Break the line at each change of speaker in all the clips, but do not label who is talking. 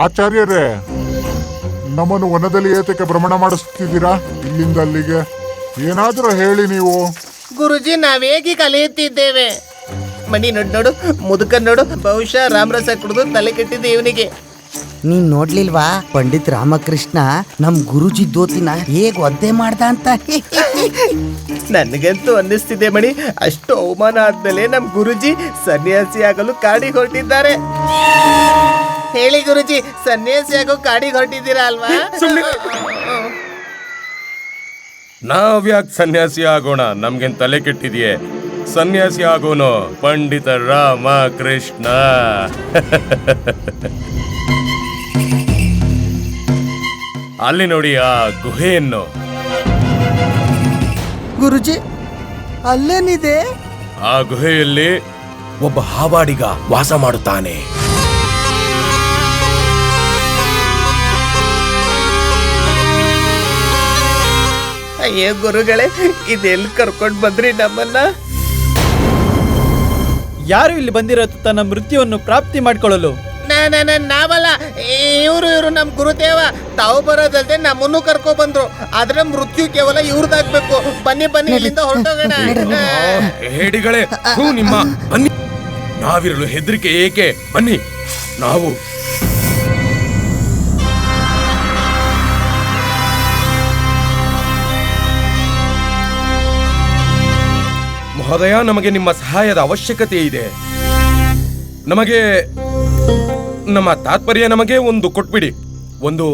ಆಚಾರ್ಯರೇ, ನಮ್ಮನ್ನು ವನದಲ್ಲಿ ಏತಕ್ಕೆ ಭ್ರಮಣ ಮಾಡಿಸ್ತಿದ್ದೀರಾ ಇಲ್ಲಿಂದ ಅಲ್ಲಿಗೆ? ಏನಾದರೂ ಹೇಳಿ ನೀವು.
ಗುರುಜಿ, ನಾವೇಗಿ ಕಲಿಯುತ್ತಿದ್ದೇವೆ. ಮಣಿ ನೋಡು ನೋಡು, ಮುದುಕ ನೋಡು, ಬಹುಶಃ ರಾಮರಸ ಕುಡಿದು ತಲೆ ಕೆಟ್ಟಿದೆ ಇವನಿಗೆ.
ನೀನ್ ನೋಡ್ಲಿಲ್ವಾ ಪಂಡಿತ್ ರಾಮಕೃಷ್ಣ ನಮ್ ಗುರುಜಿ ದೋತಿನ ಹೇಗ್ ಒದ್ದೆ ಮಾಡ್ದ ಅಂತ?
ನನಗಂತೂ ಅನ್ನಿಸ್ತಿದೆ ಮಣಿ, ಅಷ್ಟು ಅವಮಾನ ಆದ್ಮೇಲೆ ನಮ್ ಗುರುಜಿ ಸನ್ಯಾಸಿ ಆಗಲು ಕಾಡಿಗೆ ಹೊರಟಿದ್ದಾರೆ. ಹೇಳಿ ಗುರುಜಿ, ಸನ್ಯಾಸಿ ಆಗೋ ಕಾಡಿಗೆ ಹೊರಟಿದ್ದೀರಾ ಅಲ್ವಾ?
ನಾವ್ಯಾಕೆ ಸನ್ಯಾಸಿ ಆಗೋಣ? ನಮ್ಗೇನ್ ತಲೆ ಕೆಟ್ಟಿದೆಯೇ? ಸನ್ಯಾಸಿ ಆಗೋನು ಪಂಡಿತ ರಾಮಕೃಷ್ಣ. ಅಲ್ಲಿ ನೋಡಿ ಆ ಗುಹೆಯನ್ನು.
ಗುರುಜಿ, ಅಲ್ಲೇನಿದೆ?
ಆ ಗುಹೆಯಲ್ಲಿ ಒಬ್ಬ ಹಾವಾಡಿಗ ವಾಸ ಮಾಡುತ್ತಾನೆ.
ಅಯ್ಯೋ ಗುರುಗಳೇ, ಇದೆಲ್ಲಿ ಕರ್ಕೊಂಡು ಬಂದ್ರಿ ನಮ್ಮನ್ನ?
ಯಾರು ಇಲ್ಲಿ ಬಂದಿರೋದು ತನ್ನ ಮೃತ್ಯುವನ್ನು ಪ್ರಾಪ್ತಿ ಮಾಡಿಕೊಳ್ಳಲು?
ನಾವಲ್ಲ, ಇವರು ನಮ್ ಗುರುದೇವ. ತಾವು ಬರೋದಲ್ದೆ ನಮ್ಮನ್ನು ಕರ್ಕೊ ಬಂದ್ರು. ಆದ್ರೆ ಮೃತ್ಯು ಕೇವಲ ಇವ್ರದಾಗ್ಬೇಕು. ಬನ್ನಿ ಬನ್ನಿ, ಇಲ್ಲಿಂದ ಹೊರಟೋಗೋಣ.
ಹೇಡಿಗಳೇ, ನಿಮ್ಮ ಬನ್ನಿ. ನಾವಿರಲು ಹೆದರಿಕೆ ಏಕೆ? ಬನ್ನಿ. ನಾವು ಮಹೋದಯ, ನಮಗೆ ನಿಮ್ಮ ಸಹಾಯದ ಅವಶ್ಯಕತೆ ಇದೆ. ನಮಗೆ ನಮ್ಮ ತಾತ್ಪರ್ಯ ನಮಗೆ ಒಂದು ಕೊಟ್ಬಿಡಿ. ಒಂದು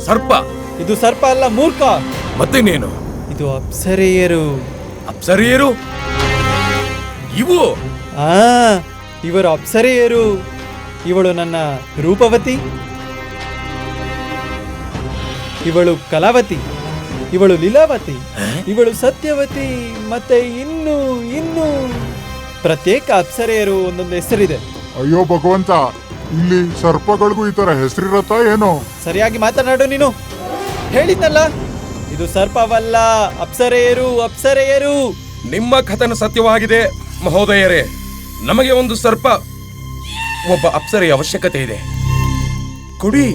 ಸರ್ಪ.
ಇದು ಸರ್ಪ ಅಲ್ಲ ಮೂರ್ಖ.
ಮತ್ತೇನೇನು?
ಇದು ಅಪ್ಸರೆಯರು.
ಅಪ್ಸರೆಯರು? ಇವು
ಇವರು ಅಪ್ಸರೆಯರು. ಇವಳು ನನ್ನ ರೂಪವತಿ, ಇವಳು ಕಲಾವತಿ, ಇವಳು ಲೀಲಾವತಿ, ಇವಳು ಸತ್ಯವತಿ, ಮತ್ತೆ ಇನ್ನು ಇನ್ನು ಪ್ರತ್ಯೇಕ ಅಪ್ಸರೆಯರು ಒಂದೊಂದು ಹೆಸರಿದೆ.
ಅಯ್ಯೋ ಭಗವಂತ, ಇಲ್ಲಿ ಸರ್ಪಗಳಿಗೂ ಈ ತರ ಹೆಸರಿರತ್ತಾ ಏನೋ?
ಸರಿಯಾಗಿ ಮಾತನಾಡು ನೀನು. ಹೇಳಿದ್ನಲ್ಲ, ಇದು ಸರ್ಪವಲ್ಲ, ಅಪ್ಸರೆಯರು, ಅಪ್ಸರೆಯರು.
ನಿಮ್ಮ ಕಥನ ಸತ್ಯವಾಗಿದೆ ಮಹೋದಯರೇ. ನಮಗೆ ಒಂದು ಸರ್ಪ, ಒಬ್ಬ ಅಪ್ಸರೆಯ ಅವಶ್ಯಕತೆ ಇದೆ. ಕೊಡಿ,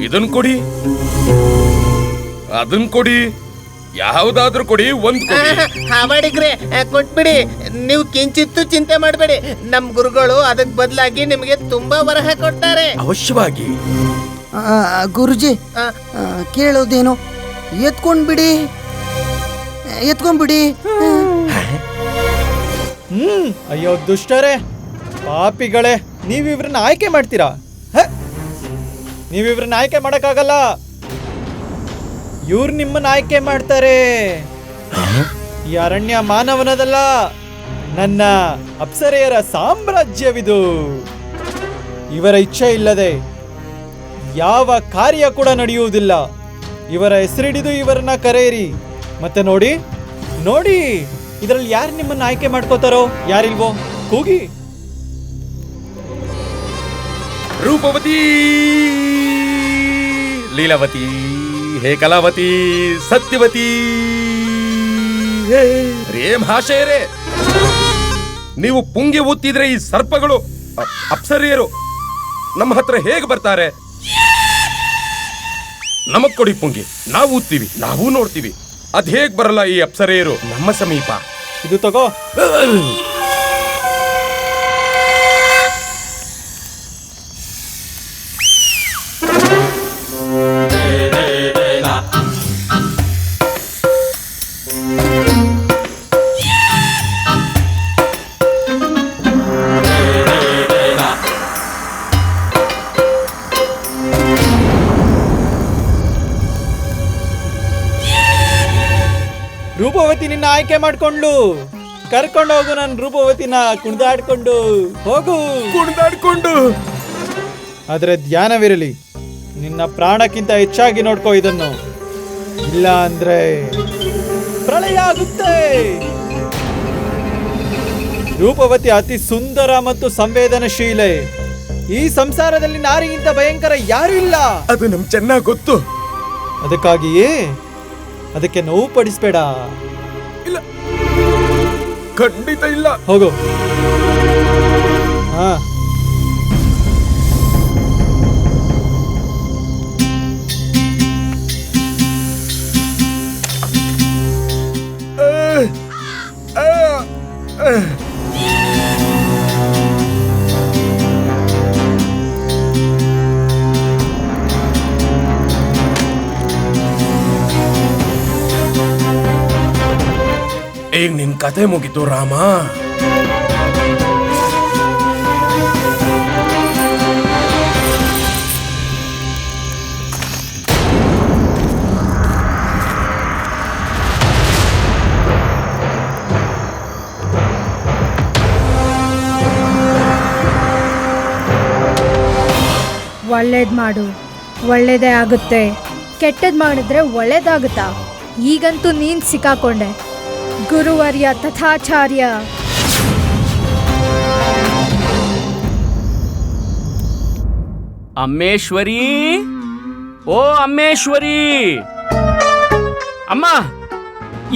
ಇದನ್ ಕೊಡಿ, ಅದನ್ ಕೊಡಿ, ಯಾವುದಾದ್ರೂ ಕೊಡಿ, ಒಂದ್ ಕೊಡಿ.
ಹಾವಾಡಿಗ್ರೆ, ಕೊಟ್ಬಿಡಿ. ನೀವು ಕಿಂಚಿತ್ತು ಚಿಂತೆ ಮಾಡಬೇಡಿ. ನಮ್ ಗುರುಗಳು ಅದಕ್ ಬದಲಾಗಿ ನಿಮಗೆ ತುಂಬಾ ವರಹ ಕೊಡ್ತಾರೆ.
ಅವಶ್ಯವಾಗಿ.
ಗುರುಜಿ, ಕೇಳೋದೇನು? ಎತ್ಕೊಂಡ್ಬಿಡಿ, ಎತ್ಕೊಂಡ್ಬಿಡಿ.
ಅಯ್ಯೋ ದುಷ್ಟರೇ, ಪಾಪಿಗಳೇ, ನೀವಿವ್ರನ್ನ ಆಯ್ಕೆ ಮಾಡ್ತೀರಾ? ನೀವಿವ್ರನ್ನ ಆಯ್ಕೆ ಮಾಡಕ್ಕಾಗಲ್ಲ. ಇವ್ರು ನಿಮ್ಮನ್ನ ಆಯ್ಕೆ ಮಾಡ್ತಾರೆ. ಈ ಅರಣ್ಯ ಮಾನವನದಲ್ಲ, ನನ್ನ ಅಪ್ಸರೆಯರ ಸಾಮ್ರಾಜ್ಯವಿದು. ಇವರ ಇಚ್ಛೆ ಇಲ್ಲದೆ ಯಾವ ಕಾರ್ಯ ಕೂಡ ನಡೆಯುವುದಿಲ್ಲ. ಇವರ ಹೆಸರಿಡಿದು ಇವರನ್ನ ಕರೆಯಿರಿ. ಮತ್ತೆ ನೋಡಿ ನೋಡಿ, ಇದರಲ್ಲಿ ಯಾರು ನಿಮ್ಮನ್ನ ಆಯ್ಕೆ ಮಾಡ್ಕೋತಾರೋ, ಯಾರಿಲ್ವೋ ಕೂಗಿ.
ರೂಪವತಿ, ಲೀಲಾವತಿ, ಹೇ ಕಲಾವತಿ, ಸತ್ಯವತಿ. ರೇ ಮಹಾಶಯರೇ, ನೀವು ಪುಂಗಿ ಊತ್ತಿದ್ರೆ ಈ ಸರ್ಪಗಳು, ಅಪ್ಸರೆಯರು ನಮ್ಮ ಹತ್ರ ಹೇಗೆ ಬರ್ತಾರೆ? ನಮಗ್ ಕೊಡಿ ಪುಂಗಿ, ನಾವು ಊದ್ತೀವಿ, ನಾವು ನೋಡ್ತೀವಿ. ಅದ್ ಹೇಗ್ ಬರಲ್ಲ ಈ ಅಪ್ಸರೆಯರು ನಮ್ಮ ಸಮೀಪ?
ಇದು ತಗೋ. ರೂಪವತಿ ನಿನ್ನ ಆಯ್ಕೆ ಮಾಡ್ಕೊಂಡ್ಲು. ಕರ್ಕೊಂಡು ಹೋಗು ನನ್ನ ರೂಪವತಿನ, ಕುಣಿದಾಡ್ಕೊಂಡು ಹೋಗು.
ಕುಣಿದಾಡ್ಕೊಂಡು?
ಆದ್ರೆ ಧ್ಯಾನವಿರಲಿ, ನಿನ್ನ ಪ್ರಾಣಕ್ಕಿಂತ ಹೆಚ್ಚಾಗಿ ನೋಡ್ಕೋ ಇದನ್ನು. ಇಲ್ಲ ಅಂದ್ರೆ ಪ್ರಳಯ ಆಗುತ್ತೆ. ರೂಪವತಿ ಅತಿ ಸುಂದರ ಮತ್ತು ಸಂವೇದನಶೀಲೆ. ಈ ಸಂಸಾರದಲ್ಲಿ ನಾರಿಗಿಂತ ಭಯಂಕರ ಯಾರು ಇಲ್ಲ.
ಅದು ನಮ್ ಚೆನ್ನಾಗಿ ಗೊತ್ತು.
ಅದಕ್ಕಾಗಿಯೇ ಅದಕ್ಕೆ ನೋವು ಪಡಿಸ್ಬೇಡ.
ಇಲ್ಲ, ಖಂಡಿತ ಇಲ್ಲ.
ಹೋಗು.
ಈಗ ನಿನ್ ಕತೆ ಮುಗಿತು ರಾಮ.
ಒಳ್ಳೇದ್ ಮಾಡು, ಒಳ್ಳೇದೇ ಆಗುತ್ತೆ. ಕೆಟ್ಟದ್ ಮಾಡಿದ್ರೆ ಒಳ್ಳೇದಾಗುತ್ತಾ? ಈಗಂತೂ ನೀನ್ ಸಿಕ್ಕಾಕೊಂಡೆ. ಗುರುವರ್ಯ ತಥಾಚಾರ್ಯ.
ಅಮ್ಮೇಶ್ವರಿ, ಓ ಅಮ್ಮೇಶ್ವರಿ, ಅಮ್ಮ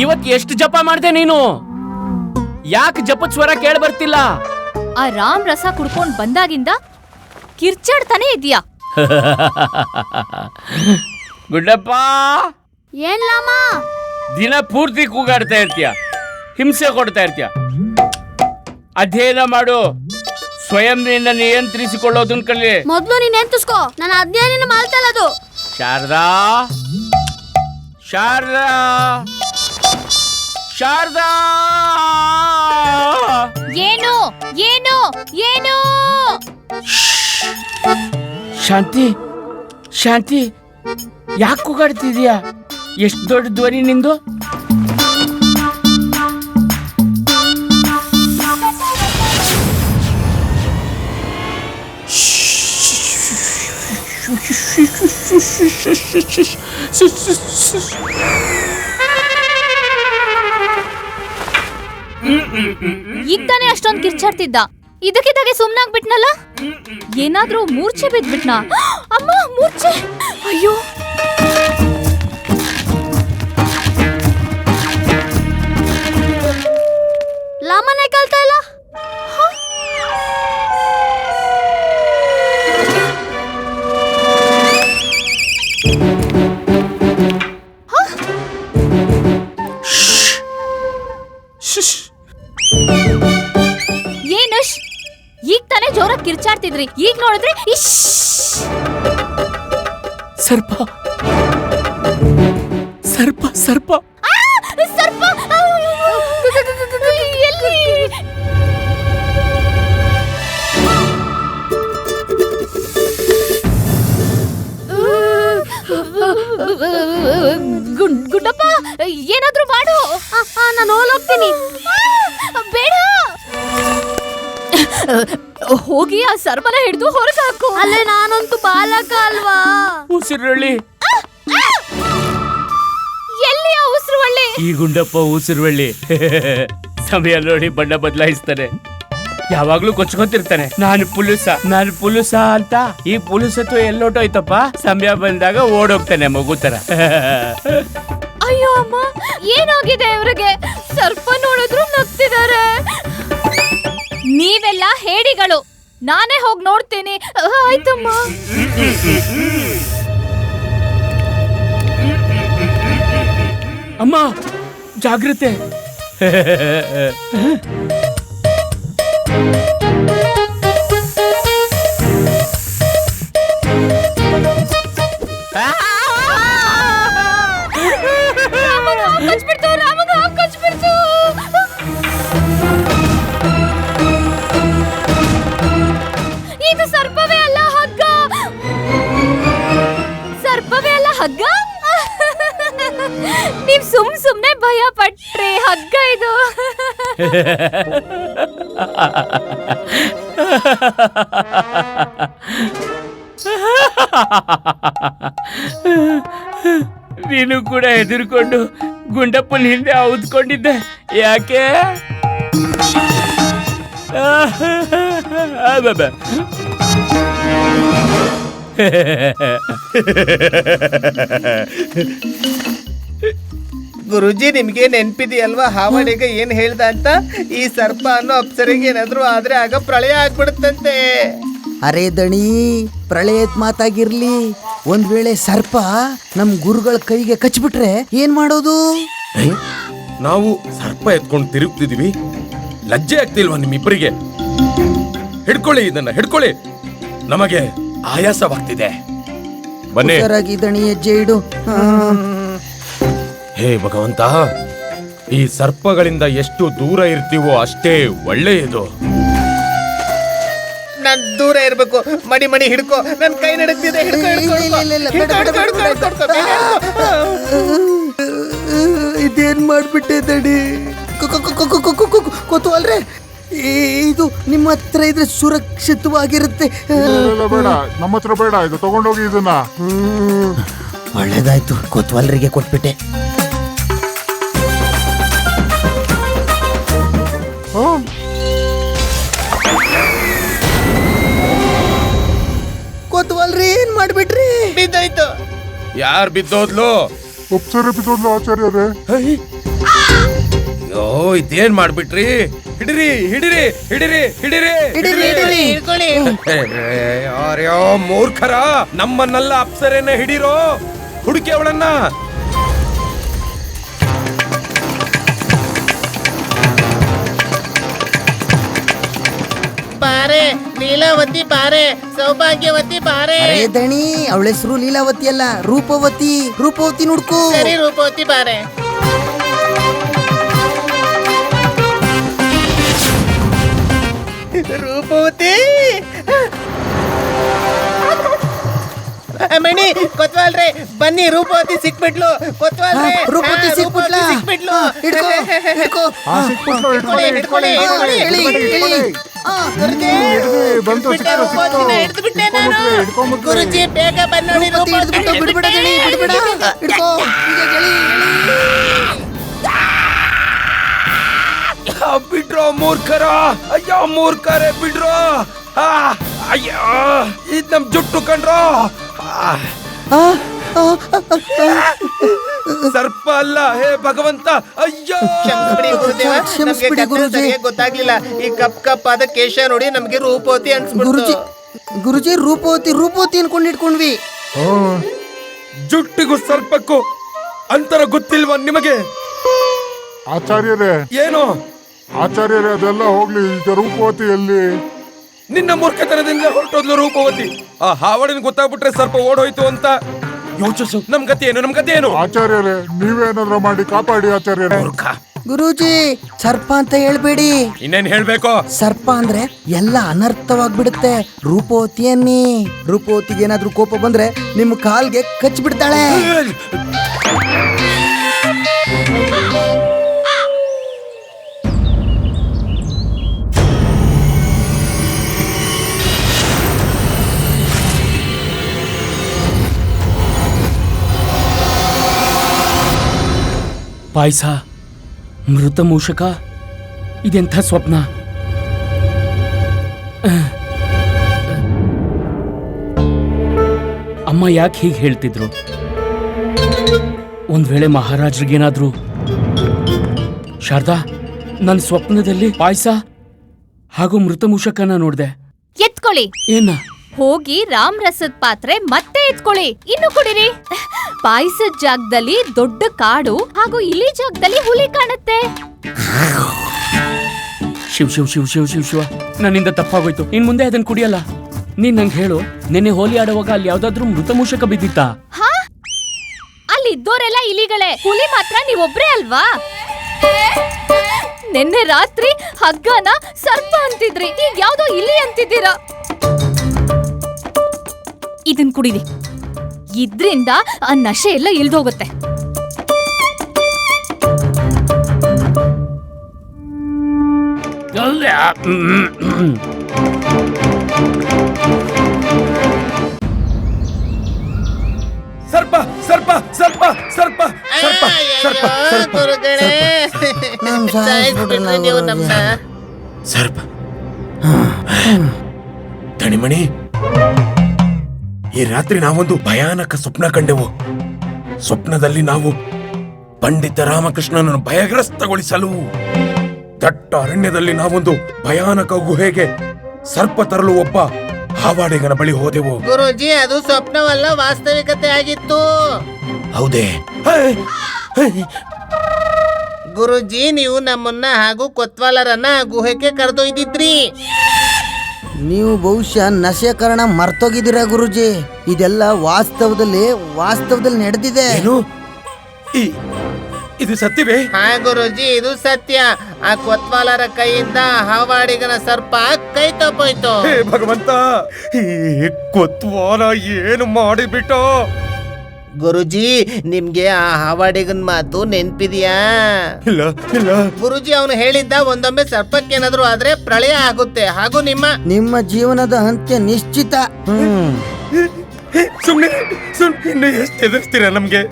ಇವತ್ ಎಷ್ಟು ಜಪ ಮಾಡ್ದೆ ನೀನು? ಯಾಕೆ ಜಪದ ಸ್ವರ ಕೇಳ ಬರ್ತಿಲ್ಲ?
ಆ ರಾಮ್ ರಸ ಕುಡ್ಕೊಂಡ್ ಬಂದಾಗಿಂದ ಕಿರ್ಚಾಡ್ತಾನೆ ಇದೀಯಾ.
ಗುಡ್ಡಪ್ಪ,
ಏನ್ ಲಾಮ?
ದಿನ ಪೂರ್ತಿ ಕೂಗಾಡ್ತಾ ಇರ್ತೀಯ, ಹಿಂಸೆ ಕೊಡ್ತಾ ಇರ್ತೀಯ. ಅಧ್ಯಯನ ಮಾಡು, ಸ್ವಯಂ ನಿನ್ನ ನಿಯಂತ್ರಿಸಿಕೊಳ್ಳೋದನ್ನ ಕಲಿ.
ಮೊದ್ಲು ನೀನ್ ಎಂತುಸ್ಕೋ, ನಾನು ಅಧ್ಯಯನ ಮಾಡ್ತಾ ಇರೋದು.
ಶಾರದಾ, ಶಾರದಾ, ಶಾರದಾ.
ಏನು ಏನು ಏನು?
ಶಾಂತಿ, ಶಾಂತಿ, ಯಾಕೆ ಕೂಗಾಡ್ತಿದೀಯಾ? ಎಷ್ಟು ದೊಡ್ಡ ಧ್ವನಿ ನಿಂದು?
ಈಗ ತಾನೇ ಅಷ್ಟೊಂದು ಕಿರ್ಚಾಡ್ತಿದ್ದ, ಇದಕ್ಕಿದ್ದಾಗೆ ಸುಮ್ನಾಗ್ಬಿಟ್ನಲ್ಲ. ಏನಾದ್ರೂ ಮೂರ್ಛೆ ಬಿದ್ಬಿಟ್ನಾ? ಅಮ್ಮ ಮೂರ್ಛೆ! ಅಯ್ಯೋ, ಲಾಮನೆ ಕಲ್ತಾ ಇಲ್ಲ. ಏನಶ್, ಈಗ ತಾನೇ ಜೋರಾಗಿ ಕಿರ್ಚಾಡ್ತಿದ್ರಿ, ಈಗ ನೋಡಿದ್ರೆ ಇಶ್.
ಸರ್ಪ, ಸರ್ಪ, ಸರ್ಪ,
ಸರ್ಪ ಎಲ್ಲಿ? ಗುಡ್ಡಪ್ಪ, ಏನಾದ್ರೂ ಮಾಡು. ನಾನು ಹೋಗ್ತೀನಿ. ಬೇಡ, ಹೋಗಿ ಆ ಸರ್ಪನ ಹಿಡಿದು ಹೊರಗೆ ಹಾಕು. ಅಲ್ಲೇ ನಾನಂತೂ ಬಾಲಕ ಅಲ್ವಾ?
ಉಸಿರುಳ್ಳಿ.
ಎಲ್ಲಿ ಆ ಉಸಿರುವಳ್ಳಿ?
ಈ ಗುಂಡಪ್ಪ ಉಸಿರುಳ್ಳಿ. ಸಮಯ ನೋಡಿ ಬಣ್ಣ ಬದಲಾಯಿಸ್ತಾನೆ, ಯಾವಾಗ್ಲೂ ಕೊಚ್ಕೊಂತಿರ್ತಾನೆ. ನಾನು ಪುಲುಸ, ನಾನು ಪುಲುಸ ಅಂತ. ಈ ಪುಲುಸತ್ವ ಎಲ್ಲೋಟೋಯ್ತಪ್ಪ, ಸಮಯ ಬಂದಾಗ ಓಡೋಗ್ತಾನೆ ಮಗು ತರ.
ಅಯ್ಯೋ ಅಮ್ಮ, ಏನಾಗಿದೆ ಇವ್ರಿಗೆ? ಸರ್ಪ ನೋಡಿದ್ರು ನಗ್ತಿದ್ದಾರೆ. ನೀವೆಲ್ಲ ಹೇಡಿಗಳು, ನಾನೇ ಹೋಗಿ ನೋಡ್ತೀನಿ. ಆಯ್ತಮ್ಮ.
ಅಮ್ಮ ಜಾಗ್ರತೆ.
ಇದು ಸರ್ಪವೇ ಅಲ್ಲ, ಹಗ್ಗ. ಸರ್ಪವೇ ಅಲ್ಲ, ಹಗ್ಗ. ನೀವ್ ಸುಮ್ನೆ ಭಯ ಪಟ್ರೆ, ಹಗ್ಗ ಇದು.
ನೀನು ಕೂಡ ಹೆದರ್ಕೊಂಡು ಗುಂಡಪ್ಪನ ಹಿಂದೆ ಔದ್ಕೊಂಡಿದ್ದೆ, ಯಾಕೆ?
ಗುರುಜಿ, ನಿಮ್ಗೆ ನೆನ್ಪಿದೆಯಲ್ವಾ ಹಾವಳಿಗೆ ಏನ್ ಹೇಳ್ದ ಅಂತ? ಈ ಸರ್ಪ ಅನ್ನೋ ಅಪ್ಸರಿಗೆ ಏನಾದ್ರು ಆದ್ರೆ ಆಗ ಪ್ರಳಯ ಆಗ್ಬಿಡುತ್ತಂತೆ.
ಅರೆ ದಣಿ, ಪ್ರಳಯದ ಮಾತಾಗಿರ್ಲಿ, ಒಂದ್ ವೇಳೆ ಸರ್ಪ ನಮ್ ಗುರುಗಳ ಕೈಗೆ ಕಚ್ಬಿಟ್ರೆ ಏನ್ ಮಾಡೋದು?
ನಾವು ಸರ್ಪ ಎತ್ಕೊಂಡು ತಿರುಗ್ತಿದೀವಿ, ಲಜ್ಜೆ ಆಗ್ತಿಲ್ವಾ ನಿಮ್ಮಿಬ್ಬರಿಗೆ? ಹಿಡ್ಕೊಳ್ಳಿ, ಇದನ್ನ ಹಿಡ್ಕೊಳ್ಳಿ, ನಮಗೆ ಆಯಾಸವಾಗ್ತಿದೆ. ಬನ್ನಿ.
ಹುಷಾರಾಗಿ ದಣಿ, ಹೆಜ್ಜೆ ಇಡು.
ಹೇ ಭಗವಂತ, ಈ ಸರ್ಪಗಳಿಂದ ಎಷ್ಟು ದೂರ ಇರ್ತೀವೋ ಅಷ್ಟೇ ಒಳ್ಳೆಯದು.
ನಾನ್ ದೂರ ಇರ್ಬೇಕು. ಮಡಿ ಮಡಿ ಹಿಡ್ಕೋ, ನನ್ ಕೈ ನಡಕ್ತಿದೆ. ಹಿಡ್ಕೋ, ಹಿಡ್ಕೋ,
ಇಲ್ಲ, ಇಲ್ಲ, ಇಲ್ಲ,
ಹಿಡ್ಕೋ,
ಬೇಡ, ಬೇಡ,
ಹಿಡ್ಕೋ, ಹಿಡ್ಕೋ, ಹಿಡ್ಕೋ, ಬೇಗ ಹಿಡ್ಕೋ.
ಇದೇನ್ ಮಾಡ್ಬಿಟ್ಟೆ ದಣಿ? ಕೊತ್ವಾಲ್ರೆ, ಇದು ನಿಮ್ಮ ಹತ್ರ ಇದ್ರೆ ಸುರಕ್ಷಿತವಾಗಿರುತ್ತೆ.
ಇಲ್ಲ, ಬೇಡ, ನಮ್ಮ ಹತ್ರ ಬೇಡ. ಇದು ತಗೊಂಡೋಗಿ ಇದನ್ನ.
ಒಳ್ಳೇದಾಯ್ತು, ಕೊತ್ವಾಲ್ರಿಗೆ ಕೊಟ್ಬಿಟ್ಟೆ. ಕೊತ್ವಾಲ್ರಿ, ಏನ್ ಮಾಡ್ಬಿಟ್ರಿ?
ಬಿದ್ದೋಯ್ತು.
ಯಾರ್ ಬಿದ್ದೋದ್ಲು?
ಉಪ್ಸರಿ ಬಿದ್ದೋದ್ಲು ಆಚಾರ್ಯರೇ.
ಅಯ್ಯೋ, ಇದೇನ್ ಮಾಡ್ಬಿಟ್ರಿ? ಹಿಡಿರಿ, ಹಿಡಿರಿ, ಹಿಡಿರಿ, ಹಿಡಿರಿ,
ಹಿಡೀರಿ.
ಹಿಡ್ಕೊಳ್ಳಿ.
ಯಾರ್ಯೋ ಮೂರ್ಖರ, ನಮ್ಮನ್ನೆಲ್ಲ ಅಪ್ಸರೇನ ಹಿಡಿರೋ, ಹುಡುಕಿ ಅವಳನ್ನ.
ಬಾರೆ ಲೀಲಾವತಿ, ಬಾರೆ ಸೌಭಾಗ್ಯವತಿ, ಬಾರೆ.
ಅರೇ ದಣಿ, ಅವಳ ಹೆಸರು ಲೀಲಾವತಿ ಅಲ್ಲ, ರೂಪವತಿ. ರೂಪವತಿ ನುಡ್ಕೋ.
ಸರಿ ರೂಪವತಿ, ಬಾರೆ. ರೂಪವತಿ, ಮಣಿ, ಕೊತ್ವಾಲ್ರೆ ಬನ್ನಿ. ರೂಪವತಿ ಸಿಕ್ಬಿಟ್ಲು. ಕೊತ್ವಾಲ್ರೆ,
ರೂಪವತಿ ಸಿಕ್ಬಿಟ್ಲಾ?
ಸಿಕ್ಬಿಟ್ಲು.
ಹಿಡ್ಕೋ, ಹಿಡ್ಕೋ.
ಸಿಕ್ಬಿಟ್ಲು, ಹಿಡ್ಕೊಳ್ಳಿ, ಹಿಡ್ಕೊಳ್ಳಿ,
ಹಿಡ್ಕೊಳ್ಳಿ,
ಹಿಡ್ಕೊಳ್ಳಿ, ಹಿಡ್ಕೊಳ್ಳಿ.
ಗುರುಜಿ,
ಬಂತು,
ಬಿಟ್ಟೆ,
ಸಿಕ್ತು, ಸಿಕ್ತು.
ರೂಪವತಿನ ಹಿಡ್ದ್ಬಿಟ್ಟೆ ನಾನು.
ಹಿಡ್ಕೊಂಬಿಟ್ಲು.
ಗುರುಜಿ, ಬೇಗ ಬನ್ನೋಡಿ.
ರೂಪವತಿ ಹಿಡ್ಬಿಟ್ಟು ಬಿಡ್ಬೇಡ ದಣಿ, ಬಿಡ್ಬೇಡ. ಹಿಡ್ಕೋ, ಈಗ ಗೆಳಿ.
ಬಿಡ್ರೋ ಮೂರ್ಖರ, ಅಯ್ಯೋ ಮೂರ್ಖರೇ, ಬಿಡ್ರೋ. ಅಯ್ಯೋ, ಇದ್ ನಮ್ ಜುಟ್ಟು ಕಂಡ್ರೋ. ಸರ್ಪ ಅಲ್ಲ, ಹೇ ಭಗವಂತ, ಅಯ್ಯೋ.
ಕ್ಷಮಿಸ್ಬಿಡಿ ಗುರುದೇವ, ನಮ್ಗೆ
ಕ್ಷಮಿಸ್ಬಿಡಿ
ಕಥೆ
ಗುರೂಜಿ.
ಸರಿಯಾಗಿ ಗೊತ್ತಾಗ್ಲಿಲ್ಲ. ಈ ಕಪ್ ಕಪ್ ಆದ ಕೇಶ ನೋಡಿ ನಮ್ಗೆ ರೂಪವತಿ
ಗುರುಜಿ,
ಅನ್ಸ್ಬಿಡ್ತು.
ಗುರುಜಿ, ರೂಪವತಿ ರೂಪವತಿ ಅನ್ಕೊಂಡಿಟ್ಕೊಂಡ್ವಿ.
ಜುಟ್ಟಿಗೂ ಸರ್ಪಕ್ಕೂ ಅಂತರ ಗೊತ್ತಿಲ್ವಾ ನಿಮಗೆ?
ಆಚಾರ್ಯರೇ,
ಏನು
ಆಚಾರ್ಯರೇ, ಅದೆಲ್ಲ ಹೋಗ್ಲಿ. ಈಗ ರೂಪವತಿ ಎಲ್ಲಿ?
ನಿನ್ನ ಮೂರ್ಖತನದಿಂದ ಹೊರಟೋದ್ಲು ರೂಪವತಿ. ಆ ಹಾವಳಿನ ಗೊತ್ತಾಗ್ಬಿಟ್ರೆ ಸರ್ಪ ಓಡೋಯ್ತು ಅಂತ ಯೋಚಿಸು. ನಮ್ ಗತಿ ಏನು, ನಮ್ ಗತಿ ಏನು?
ಆಚಾರ್ಯರೇ, ನೀವೇನಾದ್ರೂ ಮಾಡಿ ಕಾಪಾಡಿ ಆಚಾರ್ಯರೇ.
ಮೂರ್ಖ.
ಗುರೂಜಿ, ಸರ್ಪ ಅಂತ ಹೇಳ್ಬೇಡಿ.
ಇನ್ನೇನ್ ಹೇಳ್ಬೇಕು?
ಸರ್ಪ ಅಂದ್ರೆ ಎಲ್ಲ ಅನರ್ಥವಾಗ್ಬಿಡುತ್ತೆ. ರೂಪವತಿ ಅನ್ನಿ. ರೂಪವತಿಗೆ ಏನಾದ್ರೂ ಕೋಪ ಬಂದ್ರೆ ನಿಮ್ಮ ಕಾಲ್ಗೆ ಕಚ್ಬಿಡ್ತಾಳೆ.
ಪಾಯಸ, ಮೃತ ಮೂಷಕ, ಇದೆಂಥ ಸ್ವಪ್ನ? ಅಮ್ಮ ಯಾಕೆ ಹೀಗೆ ಹೇಳ್ತಿದ್ರು? ಒಂದ್ ವೇಳೆ ಮಹಾರಾಜ್ರಿಗೇನಾದ್ರು? ಶಾರದಾ, ನನ್ನ ಸ್ವಪ್ನದಲ್ಲಿ ಪಾಯಸ ಹಾಗೂ ಮೃತ ಮೂಷಕನ ನೋಡ್ದೆ.
ಎತ್ಕೊಳ್ಳಿ,
ಏನ?
ಹೋಗಿ ರಾಮ್ ರಸದ್ ಪಾತ್ರೆ ಮತ್ತೆ ಎತ್ಕೊಳ್ಳಿ, ಇನ್ನು ಕುಡಿರಿ. ಪಾಯಸದ ಜಾಗದಲ್ಲಿ ದೊಡ್ಡ ಕಾಡು ಹಾಗೂ ಇಲಿ ಜಾಗದಲ್ಲಿ ಹುಲಿ ಕಾಣುತ್ತೆ.
ಶಿವ್ ಶಿವ್ ಶಿವ್ ಶಿವ್ ಶಿವ್ ಶಿವ, ನನ್ನಿಂದ ತಪ್ಪಾಗೋಯ್ತು. ಇನ್ ಮುಂದೆ ಅದನ್ನ ಕುಡಿಯಲ್ಲ. ನೀನ್ ನಂಗೆ ಹೇಳು, ನಿನ್ನೆ ಹೋಲಿ ಆಡುವಾಗ ಅಲ್ಲಿ ಯಾವ್ದಾದ್ರೂ ಮೃತ ಮೂಷಕ ಬಿದ್ದಿತ್ತಾ?
ಹಾ, ಅಲ್ಲಿ ಇದ್ದೋರೆಲ್ಲ ಇಲಿಗಳೇ, ಹುಲಿ ಮಾತ್ರ ನೀವೊಬ್ರೇ ಅಲ್ವಾ? ನಿನ್ನೆ ರಾತ್ರಿ ಹಗ್ಗನ ಸರ್ಪ ಅಂತಿದ್ರಿ, ಈಗ ಯಾವ್ದೋ ಇಲಿ ಅಂತಿದ್ದೀರಾ. ಇದನ್ ಕುಡಿರಿ, ಇದ್ರಿಂದ ಆ ನಶೆ ಎಲ್ಲ ಇಳ್ದೋಗುತ್ತೆ.
ಸರ್ಪ, ಸರ್ಪ, ಸರ್ಪ, ಸರ್ಪ, ಸರ್ಪ, ಸರ್ಪ, ಸರ್ಪ,
ಗುರುಗಳೇ,
ನಮ್
ಸಾಯಿಸ್ಬಿಟ್ರಿ ನೀವು ನಮ್ನ.
ಸರ್ಪ. ತಣಿಮಣಿ, ಈ ರಾತ್ರಿ ನಾವೊಂದು ಭಯಾನಕ ಸ್ವಪ್ನ ಕಂಡೆವು. ಸ್ವಪ್ನದಲ್ಲಿ ನಾವು ಪಂಡಿತ ರಾಮಕೃಷ್ಣನನ್ನು ಭಯಗ್ರಸ್ತಗೊಳಿಸಲು ದಟ್ಟ ಅರಣ್ಯದಲ್ಲಿ ನಾವೊಂದು ಭಯಾನಕ ಗುಹೆಗೆ ಸರ್ಪ ತರಲು ಒಬ್ಬ ಹಾವಾಡಿಗನ ಬಳಿ ಹೋದೆವು.
ಗುರುಜಿ, ಅದು ಸ್ವಪ್ನವಲ್ಲ, ವಾಸ್ತವಿಕತೆ ಆಗಿತ್ತು.
ಹೌದೇ?
ಗುರುಜಿ, ನೀವು ನಮ್ಮನ್ನ ಹಾಗೂ ಕೊತ್ವಾಲರನ್ನ ಗುಹೆಗೆ ಕರೆದೊಯ್ದಿದ್ರಿ.
ನೀವು ಬಹುಶಃ ನಶೀಕರಣ ಮರ್ತೋಗಿದ್ದೀರಾ ಗುರುಜಿ. ಇದೆಲ್ಲ ವಾಸ್ತವದಲ್ಲಿ ನಡೆದಿದೆ.
ಏನು ಇದು ಸತ್ಯವೇ?
ಹಾ ಗುರುಜಿ, ಇದು ಸತ್ಯ. ಆ ಕೊತ್ವಾಲರ ಕೈಯಿಂದ ಹಾವಾಡಿಗನ ಸರ್ಪ ಕೈ ತಪ್ಪೋಯ್ತು.
ಹೇ ಭಗವಂತ, ಈ ಕೊತ್ವಾಲ ಏನು ಮಾಡಿಬಿಟ್ಟ?
ಗುರುಜಿ, ನಿಮ್ಗೆ ಆ ಹಾವಾಡಿಗನ್ ಮಾತು ನೆನ್ಪಿದ್ಯಾ?
ಇಲ್ಲ ಇಲ್ಲ.
ಗುರುಜಿ, ಅವನು ಹೇಳಿದ್ದ ಒಂದೊಮ್ಮೆ ಸರ್ಪಕ್ಕೇನಾದ್ರೂ ಆದ್ರೆ ಪ್ರಳಯ ಆಗುತ್ತೆ ಹಾಗೂ
ನಿಮ್ಮ ಜೀವನದ ಅಂತ್ಯ ನಿಶ್ಚಿತ.
ಸುಮ್ನೆ ಇನ್ನು ಎಷ್ಟು ಎದುರಿಸ್ತೀರಾ ನಮ್ಗೆ?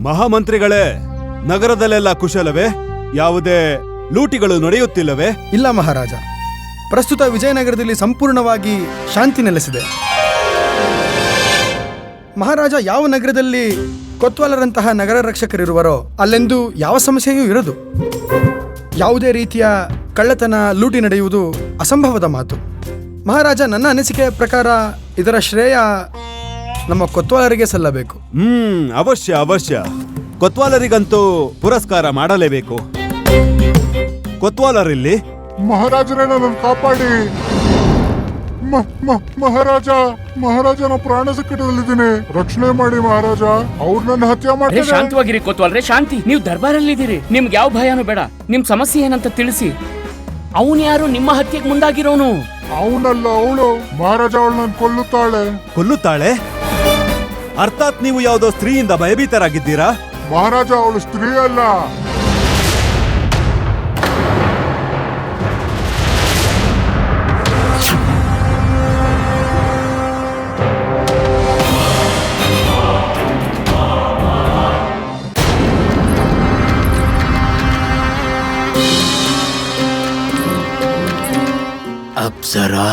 ಮಹಾಮಂತ್ರಿಗಳೇ, ನಗರದಲ್ಲೆಲ್ಲ ಕುಶಲವೇ? ಯಾವುದೇ ಲೂಟಿಗಳು ನಡೆಯುತ್ತಿಲ್ಲವೇ?
ಇಲ್ಲ ಮಹಾರಾಜ, ಪ್ರಸ್ತುತ ವಿಜಯನಗರದಲ್ಲಿ ಸಂಪೂರ್ಣವಾಗಿ ಶಾಂತಿ ನೆಲೆಸಿದೆ. ಮಹಾರಾಜ, ಯಾವ ನಗರದಲ್ಲಿ ಕೊತ್ವಾಲರಂತಹ ನಗರ ರಕ್ಷಕರಿರುವರೋ ಅಲ್ಲೆಂದು ಯಾವ ಸಮಸ್ಯೆಯೂ ಇರದು. ಯಾವುದೇ ರೀತಿಯ ಕಳ್ಳತನ, ಲೂಟಿ ನಡೆಯುವುದು ಅಸಂಭವದ ಮಾತು. ಮಹಾರಾಜ, ನನ್ನ ಅನಿಸಿಕೆಯ ಪ್ರಕಾರ ಇದರ ಶ್ರೇಯ ನಮ್ಮ ಕೊತ್ವಾಲರಿಗೆ ಸಲ್ಲಬೇಕು.
ಅವಶ್ಯ. ಕೊತ್ವಾಲರಿಗಂತೂ ಪುರಸ್ಕಾರ ಮಾಡಲೇಬೇಕು. ಕೊತ್ವಾಲರಿಲ್ಲಿ?
ಮಹಾರಾಜರೇ, ನನ್ನನ್ನು ಕಾಪಾಡಿ. ಮಹಾರಾಜನ ಪ್ರಾಣ ಸಂಕಟದಲ್ಲಿದ್ದೀನಿ, ರಕ್ಷಣೆ ಮಾಡಿ ಮಹಾರಾಜ. ಅವ್ರು ನನ್ನ ಹತ್ಯೆ ಮಾಡ್ತಾರೆ.
ಶಾಂತವಾಗಿರಿ ಕೊತ್ವಾಲ್ರೆ, ಶಾಂತಿ. ನೀವು ದರ್ಬಾರಲ್ಲಿದ್ದೀರಿ, ನಿಮ್ಗೆ ಯಾವ ಭಯನೂ ಬೇಡ. ನಿಮ್ ಸಮಸ್ಯೆ ಏನಂತ ತಿಳಿಸಿ. ಅವನು ಯಾರು ನಿಮ್ಮ ಹತ್ಯೆಗೆ ಮುಂದಾಗಿರೋನು?
ಅವನಲ್ಲ, ಅವಳು. ಮಹಾರಾಜ ಅವಳನ್ನ
ಕೊಲ್ಲುತ್ತಾಳೆ? ಅರ್ಥಾತ್ ನೀವು ಯಾವುದೋ ಸ್ತ್ರೀಯಿಂದ ಭಯಭೀತರಾಗಿದ್ದೀರಾ?
ಮಹಾರಾಜ, ಅವಳು ಸ್ತ್ರೀ ಅಲ್ಲ.
ಅಪ್ಸರಾ.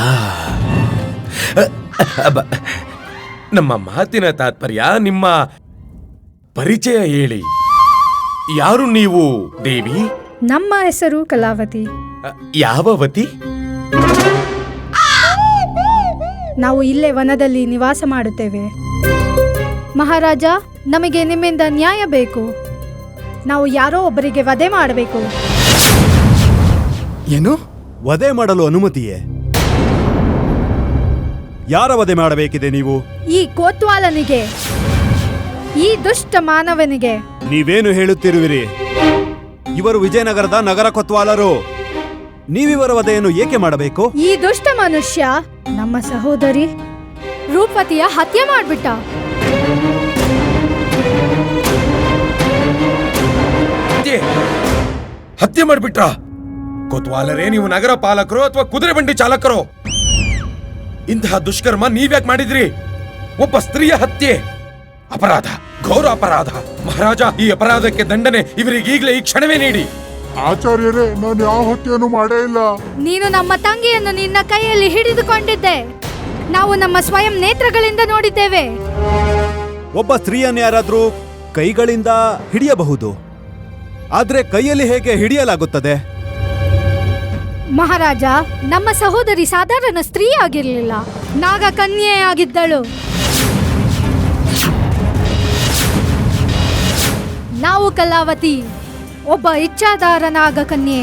ನಮ್ಮ ಮಾತಿನ ತಾತ್ಪರ್ಯ, ನಿಮ್ಮ ಪರಿಚಯ ಹೇಳಿ. ಯಾರು ನೀವು ದೇವಿ?
ನಮ್ಮ ಹೆಸರು ಕಲಾವತಿ.
ಯಾವ ವತಿ?
ನಾವು ಇಲ್ಲೇ ವನದಲ್ಲಿ ನಿವಾಸ ಮಾಡುತ್ತೇವೆ. ಮಹಾರಾಜ, ನಮಗೆ ನಿಮ್ಮಿಂದ ನ್ಯಾಯ ಬೇಕು. ನಾವು ಯಾರೋ ಒಬ್ಬರಿಗೆ ವಧೆ ಮಾಡಬೇಕು.
ಏನು?
ವಧೆ ಮಾಡಲು ಅನುಮತಿಯೇ? ಯಾರ ವಧೆ ಮಾಡಬೇಕಿದೆ ನೀವು?
ಈ ಕೋತ್ವಾಲನಿಗೆ, ಈ ದುಷ್ಟ ಮಾನವನಿಗೆ.
ನೀವೇನು ಹೇಳುತ್ತಿರುವಿರಿ? ಇವರು ವಿಜಯನಗರದ ನಗರ ಕೊತ್ವಾಲರು. ನೀವಿವರ ವಧೆಯನ್ನು ಏಕೆ ಮಾಡಬೇಕು?
ಈ ದುಷ್ಟ ಮನುಷ್ಯ ನಮ್ಮ ಸಹೋದರಿ ರೂಪತಿಯ ಹತ್ಯೆ ಮಾಡ್ಬಿಟ್ಟ.
ಹತ್ಯೆ ಮಾಡ್ಬಿಟ್ರ? ಕೊತ್ವಾಲರೇ, ನೀವು ನಗರ ಪಾಲಕರು ಅಥವಾ ಕುದುರೆ ಬಂಡಿ ಚಾಲಕರು? ಇಂತಹ ದುಷ್ಕರ್ಮ ನೀವ್ಯಾಕೆ ಮಾಡಿದ್ರಿ? ಒಬ್ಬ ಸ್ತ್ರೀಯ ಹತ್ಯೆ ಅಪರಾಧ, ಘೋರ ಅಪರಾಧ. ಮಹಾರಾಜ, ಈ ಅಪರಾಧಕ್ಕೆ ದಂಡನೆ ಇವರಿಗೀಗಲೇ ಈ ಕ್ಷಣವೇ ನೀಡಿ.
ಆಚಾರ್ಯರೇ, ನಾನು ಯಾವ ಹತ್ಯೆಯನ್ನು ಮಾಡೇ ಇಲ್ಲ.
ನೀನು ನಮ್ಮ ತಂಗಿಯನ್ನು ನಿನ್ನ ಕೈಯಲ್ಲಿ ಹಿಡಿದುಕೊಂಡಿದ್ದೆ. ನಾವು ನಮ್ಮ ಸ್ವಯಂ ನೇತ್ರಗಳಿಂದ ನೋಡಿದ್ದೇವೆ.
ಒಬ್ಬ ಸ್ತ್ರೀಯನ್ನು ಯಾರಾದ್ರೂ ಕೈಗಳಿಂದ ಹಿಡಿಯಬಹುದು, ಆದ್ರೆ ಕೈಯಲ್ಲಿ ಹೇಗೆ ಹಿಡಿಯಲಾಗುತ್ತದೆ?
ಮಹಾರಾಜ, ನಮ್ಮ ಸಹೋದರಿ ಸಾಧಾರಣ ಸ್ತ್ರೀ ಆಗಿರಲಿಲ್ಲ, ನಾಗ ಕನ್ಯೆ ಆಗಿದ್ದಳು. ನಾವು ಕಲಾವತಿ, ಒಬ್ಬ ಇಚ್ಛಾಧಾರ ನಾಗ ಕನ್ಯೆ.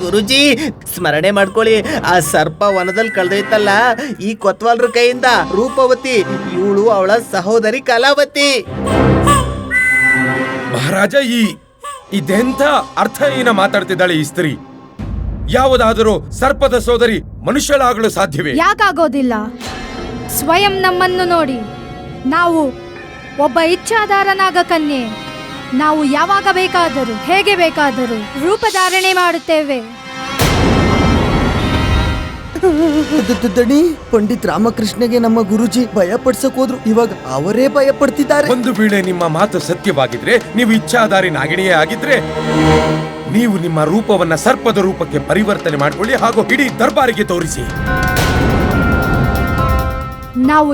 ಗುರುಜಿ, ಸ್ಮರಣೆ ಮಾಡ್ಕೊಳ್ಳಿ. ಆ ಸರ್ಪ ವನದಲ್ಲಿ ಕಳೆದೈತಲ್ಲ, ಈ ಕೊತ್ವಾಲ್ರ ಕೈಯಿಂದ. ರೂಪವತಿ, ಇವಳು ಅವಳ ಸಹೋದರಿ ಕಲಾವತಿ.
ಮಹಾರಾಜ, ಇದೆಂಥ ಅರ್ಥಹೀನ ಮಾತಾಡ್ತಿದ್ದಾಳೆ ಈ ಸ್ತ್ರೀ. ಯಾವುದಾದರೂ ಸರ್ಪದ ಸೋದರಿ ಮನುಷ್ಯಳಾಗಲು ಸಾಧ್ಯವೇ?
ಯಾಕಾಗೋದಿಲ್ಲ? ಸ್ವಯಂ ನಮ್ಮನ್ನು ನೋಡಿ. ನಾವು ಒಬ್ಬ ಇಚ್ಛಾಧಾರ ನಾಗ ಕನ್ಯೆ. ನಾವು ಯಾವಾಗ ಬೇಕಾದರೂ, ಹೇಗೆ ಬೇಕಾದರೂ ರೂಪಧಾರಣೆ ಮಾಡುತ್ತೇವೆ.
ದಣಿ, ಪಂಡಿತ್ ರಾಮಕೃಷ್ಣಗೆ ನಮ್ಮ ಗುರುಜಿ ಭಯ ಪಡ್ಸಕ್ ಹೋದ್ರು, ಇವಾಗ ಅವರೇ ಭಯ ಪಡ್ತಿದ್ದಾರೆ.
ಒಂದು ವೇಳೆ ನಿಮ್ಮ ಮಾತು ಸತ್ಯವಾಗಿದ್ರೆ, ನೀವು ಇಚ್ಛಾಧಾರಿ ನಾಗಿಣಿಯೇ ಆಗಿದ್ರೆ, ನೀವು ನಿಮ್ಮ ರೂಪವನ್ನ ಸರ್ಪದ ರೂಪಕ್ಕೆ ಪರಿವರ್ತನೆ ಮಾಡಿಕೊಳ್ಳಿ ಹಾಗೂ ಇಡೀ ದರ್ಬಾರಿಗೆ ತೋರಿಸಿ.
ನಾವು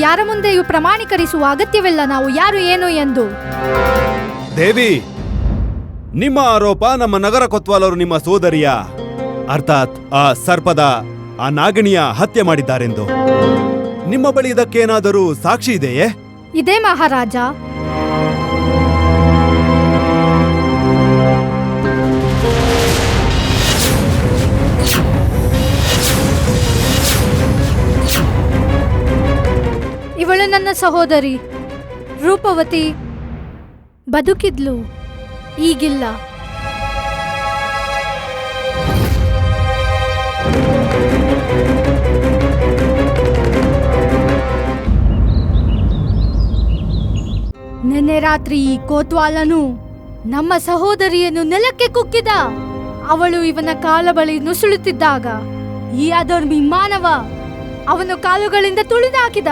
ಯಾರ ಮುಂದೆಯೂ ಪ್ರಮಾಣೀಕರಿಸುವ ಅಗತ್ಯವಿಲ್ಲ. ನಾವು ಯಾರು ಏನು ಎಂದು.
ದೇವಿ, ನಿಮ್ಮ ಆರೋಪ ನಮ್ಮ ನಗರ ಕೊತ್ವಾಲರು ನಿಮ್ಮ ಸೋದರಿಯ ಅರ್ಥಾತ್ ಆ ಸರ್ಪದ ಆ ನಾಗಿಣಿಯ ಹತ್ಯೆ ಮಾಡಿದ್ದಾರೆಂದು. ನಿಮ್ಮ ಬಳಿ ಇದಕ್ಕೇನಾದರೂ ಸಾಕ್ಷಿ ಇದೆಯೇ?
ಇದೇ ಮಹಾರಾಜ. ಇವಳು ನನ್ನ ಸಹೋದರಿ ರೂಪವತಿ. ಬದುಕಿದ್ಲು, ಈಗಿಲ್ಲ. ನಿನ್ನೆ ರಾತ್ರಿ ಈ ಕೋತ್ವಾಲನು ನಮ್ಮ ಸಹೋದರಿಯನ್ನು ನೆಲಕ್ಕೆ ಕುಕ್ಕಿದ. ಅವಳು ಇವನ ಕಾಲ ಬಳಿ ನುಸುಳುತ್ತಿದ್ದಾಗ ಈ ಅಧರ್ಮಿ ಮಾನವ ಅವನ ಕಾಲುಗಳಿಂದ ತುಳಿದಾಕಿದ.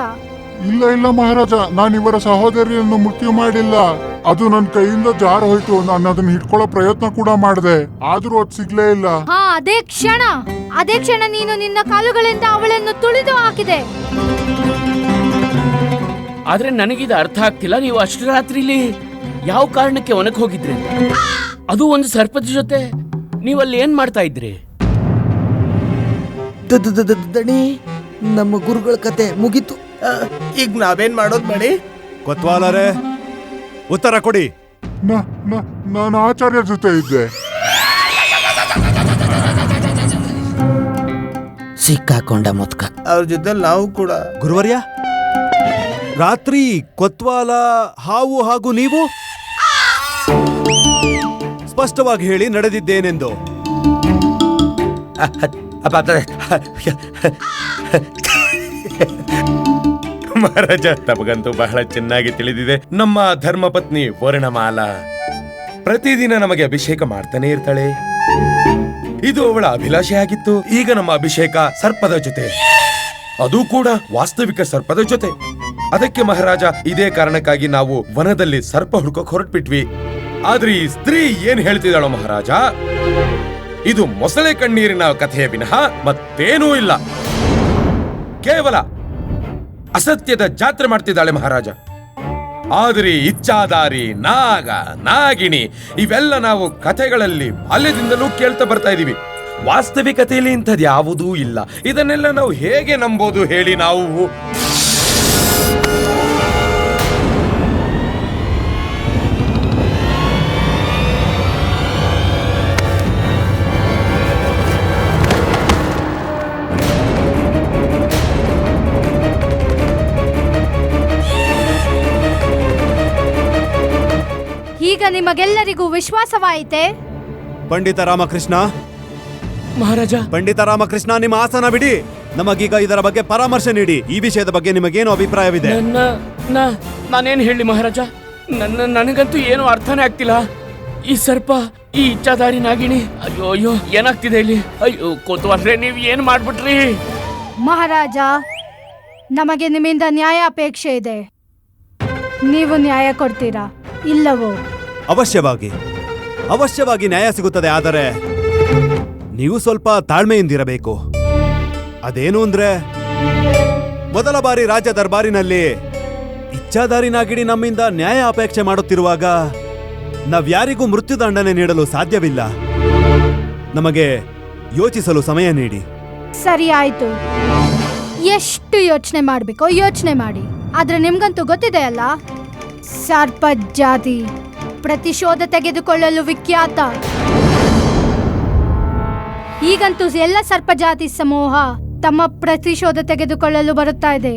ಇಲ್ಲ ಇಲ್ಲ ಮಹಾರಾಜ, ನಾನು ಇವರ ಸಹೋದರಿಯನ್ನು ಮೃತ್ಯು ಮಾಡಿಲ್ಲ. ಅದು ನನ್ನ ಕೈಯಿಂದ ಜಾರ ಹೋಯ್ತು. ನಾನು ಅದನ್ನ ಹಿಡ್ಕೊಳ್ಳೋ ಪ್ರಯತ್ನ ಕೂಡ ಮಾಡಿದೆ, ಆದ್ರೂ ಅದು ಸಿಗ್ಲೇ ಇಲ್ಲ.
ಹಾ, ಅದೇ ಕ್ಷಣ ನೀನು ನಿನ್ನ ಕಾಲುಗಳಿಂದ ಅವಳನ್ನು ತುಳಿದು ಹಾಕಿದೆ.
ಆದ್ರೆ ನನಗಿದು ಅರ್ಥ ಆಗ್ತಿಲ್ಲ. ನೀವು ಅಷ್ಟು ರಾತ್ರಿಲಿ ಯಾವ ಕಾರಣಕ್ಕೆ ಒನಕ್ ಹೋಗಿದ್ರಿ? ಅದು ಒಂದು ಸರ್ಪದ ಜೊತೆ. ನೀವಲ್ಲಿ ಏನ್ ಮಾಡ್ತಾ ಇದ್ರಿ?
ದಣಿ, ನಮ್ಮ ಗುರುಗಳ ಕತೆ ಮುಗೀತು.
ಈಗ ನಾವೇನ್ ಮಾಡೋದ್ ಬಳಿ?
ಕೊತ್ವಾಲರೇ, ಉತ್ತರ ಕೊಡಿ.
ನಾನು ಆಚಾರ್ಯ ಜೊತೆ ಇದ್ದೆ.
ಸಿಕ್ಕಾಕೊಂಡ ಮುತ್ಕ.
ಅವ್ರ ಜೊತೆ ನಾವು ಕೂಡ.
ಗುರುವರ್ಯ, ರಾತ್ರಿ ಕೊತ್ವಾಲ, ಹಾವು ಹಾಗೂ ನೀವು ಸ್ಪಷ್ಟವಾಗಿ ಹೇಳಿ ನಡೆದಿದ್ದೇನೆಂದು.
ಮಹಾರಾಜ, ತಮಗಂತೂ ಬಹಳ ಚೆನ್ನಾಗಿ ತಿಳಿದಿದೆ. ನಮ್ಮ ಧರ್ಮಪತ್ನಿ ವರ್ಣಮಾಲಾ ಪ್ರತಿದಿನ ನಮಗೆ ಅಭಿಷೇಕ ಮಾಡ್ತಾನೆ ಇರ್ತಾಳೆ. ಇದು ಅವಳ ಅಭಿಲಾಷೆ ಆಗಿತ್ತು. ಈಗ ನಮ್ಮ ಅಭಿಷೇಕ ಸರ್ಪದ ಜೊತೆ, ಅದು ಕೂಡ ವಾಸ್ತವಿಕ ಸರ್ಪದ ಜೊತೆ. ಅದಕ್ಕೆ ಮಹಾರಾಜ, ಇದೇ ಕಾರಣಕ್ಕಾಗಿ ನಾವು ವನದಲ್ಲಿ ಸರ್ಪ ಹುಡ್ಕೋಕ್ ಹೊರಟ್ಬಿಟ್ವಿ. ಆದ್ರೆ ಈ ಸ್ತ್ರೀ ಏನ್ ಹೇಳ್ತಿದ್ದಾಳೋ ಮಹಾರಾಜ, ಇದು ಮೊಸಳೆ ಕಣ್ಣೀರಿನ ಕಥೆಯ ವಿನಃ ಮತ್ತೇನೂ ಇಲ್ಲ. ಕೇವಲ ಅಸತ್ಯದ ಜಾತ್ರೆ ಮಾಡ್ತಿದ್ದಾಳೆ ಮಹಾರಾಜ. ಆದ್ರೆ ಇಚ್ಛಾದಾರಿ, ನಾಗ, ನಾಗಿಣಿ ಇವೆಲ್ಲ ನಾವು ಕಥೆಗಳಲ್ಲಿ ಬಾಲ್ಯದಿಂದಲೂ ಕೇಳ್ತಾ ಬರ್ತಾ ಇದೀವಿ. ವಾಸ್ತವಿಕತೆಯಲ್ಲಿ ಇಂಥದ್ದು ಯಾವುದೂ ಇಲ್ಲ. ಇದನ್ನೆಲ್ಲ ನಾವು ಹೇಗೆ ನಂಬೋದು ಹೇಳಿ? ನಾವು
ಈಗ ನಿಮಗೆಲ್ಲರಿಗೂ ವಿಶ್ವಾಸವಾಯಿತೆ?
ಪಂಡಿತ ರಾಮಕೃಷ್ಣ,
ಮಹಾರಾಜ,
ಪಂಡಿತ ರಾಮಕೃಷ್ಣ, ನಿಮ್ಮ ಆಸನ ಬಿಡಿ. ನಮಗೀಗ ಇದರ ಬಗ್ಗೆ ಪರಾಮರ್ಶೆ ನೀಡಿ. ಈ ವಿಷಯದ ಬಗ್ಗೆ ನಿಮಗೇನು ಅಭಿಪ್ರಾಯವಿದೆ?
ನಾನೇನ್ ಹೇಳಿ ಮಹಾರಾಜ, ನನಗಂತೂ ಏನು ಅರ್ಥನೇ ಆಗ್ತಿಲ್ಲ. ಈ ಸರ್ಪ, ಈ ಇಚ್ಛಾದಾರಿ ನಾಗಿಣಿ, ಅಯ್ಯೋ ಅಯ್ಯೋ ಏನಾಗ್ತಿದೆ ಇಲ್ಲಿ? ಅಯ್ಯೋ ಕೋತ್ವಾಲ್ರೆ, ನೀವ್ ಏನ್ ಮಾಡ್ಬಿಟ್ರಿ?
ಮಹಾರಾಜ, ನಮಗೆ ನಿಮ್ಮಿಂದ ನ್ಯಾಯ ಅಪೇಕ್ಷೆ ಇದೆ. ನೀವು ನ್ಯಾಯ ಕೊಡ್ತೀರಾ ಇಲ್ಲವೋ?
ಅವಶ್ಯವಾಗಿ ನ್ಯಾಯ ಸಿಗುತ್ತದೆ. ಆದರೆ ನೀವು ಸ್ವಲ್ಪ ತಾಳ್ಮೆಯಿಂದಿರಬೇಕು. ಅದೇನು ಅಂದ್ರೆ, ಮೊದಲ ಬಾರಿ ರಾಜ ದರ್ಬಾರಿನಲ್ಲಿ ಇಚ್ಛಾದಾರಿ ನಾಗಿಣಿ ನಮ್ಮಿಂದ ನ್ಯಾಯ ಅಪೇಕ್ಷೆ ಮಾಡುತ್ತಿರುವಾಗ ನಾವ್ಯಾರಿಗೂ ಮೃತ್ಯುದಂಡನೆ ನೀಡಲು ಸಾಧ್ಯವಿಲ್ಲ. ನಮಗೆ ಯೋಚಿಸಲು ಸಮಯ ನೀಡಿ.
ಸರಿ ಆಯ್ತು. ಎಷ್ಟು ಯೋಚನೆ ಮಾಡ್ಬೇಕೋ ಯೋಚನೆ ಮಾಡಿ. ಆದ್ರೆ ನಿಮ್ಗಂತೂ ಗೊತ್ತಿದೆ ಅಲ್ಲ, ಸರ್ಪ ಜಾತಿ ಪ್ರತಿಶೋಧ ತೆಗೆದುಕೊಳ್ಳಲು ವಿಖ್ಯಾತ. ಈಗಂತೂ ಎಲ್ಲ ಸರ್ಪ ಜಾತಿ ಸಮೂಹ ತಮ್ಮ ಪ್ರತಿಶೋಧ ತೆಗೆದುಕೊಳ್ಳಲು ಬರುತ್ತಾ ಇದೆ.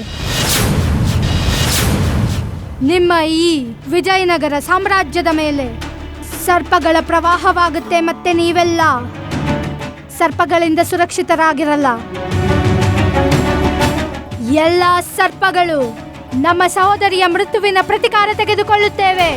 ನಿಮ್ಮ ಈ ವಿಜಯನಗರ ಸಾಮ್ರಾಜ್ಯದ ಮೇಲೆ ಸರ್ಪಗಳ ಪ್ರವಾಹವಾಗುತ್ತೆ. ಮತ್ತೆ ನೀವೆಲ್ಲ ಸರ್ಪಗಳಿಂದ ಸುರಕ್ಷಿತರಾಗಿರಲ್ಲ. ಎಲ್ಲ ಸರ್ಪಗಳು ನಮ್ಮ ಸಹೋದರಿಯ ಮೃತ್ಯುವಿನ ಪ್ರತಿಕಾರ ತೆಗೆದುಕೊಳ್ಳುತ್ತೇವೆ.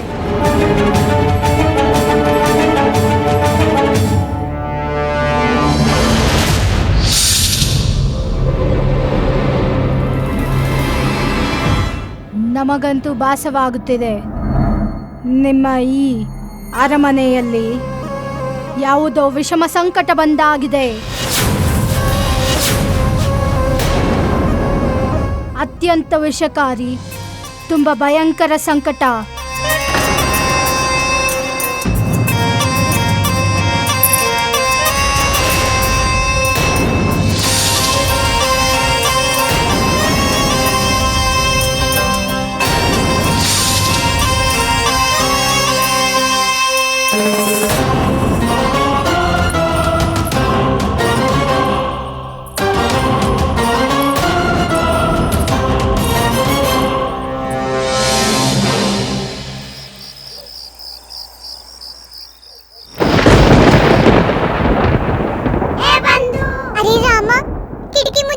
ನಮಗಂತೂ ಭಾಸವಾಗುತ್ತಿದೆ, ನಿಮ್ಮ ಈ ಅರಮನೆಯಲ್ಲಿ ಯಾವುದೋ ವಿಷಮ ಸಂಕಟ ಬಂದಾಗಿದೆ. ಅತ್ಯಂತ ವಿಷಕಾರಿ, ತುಂಬಾ ಭಯಂಕರ ಸಂಕಟ.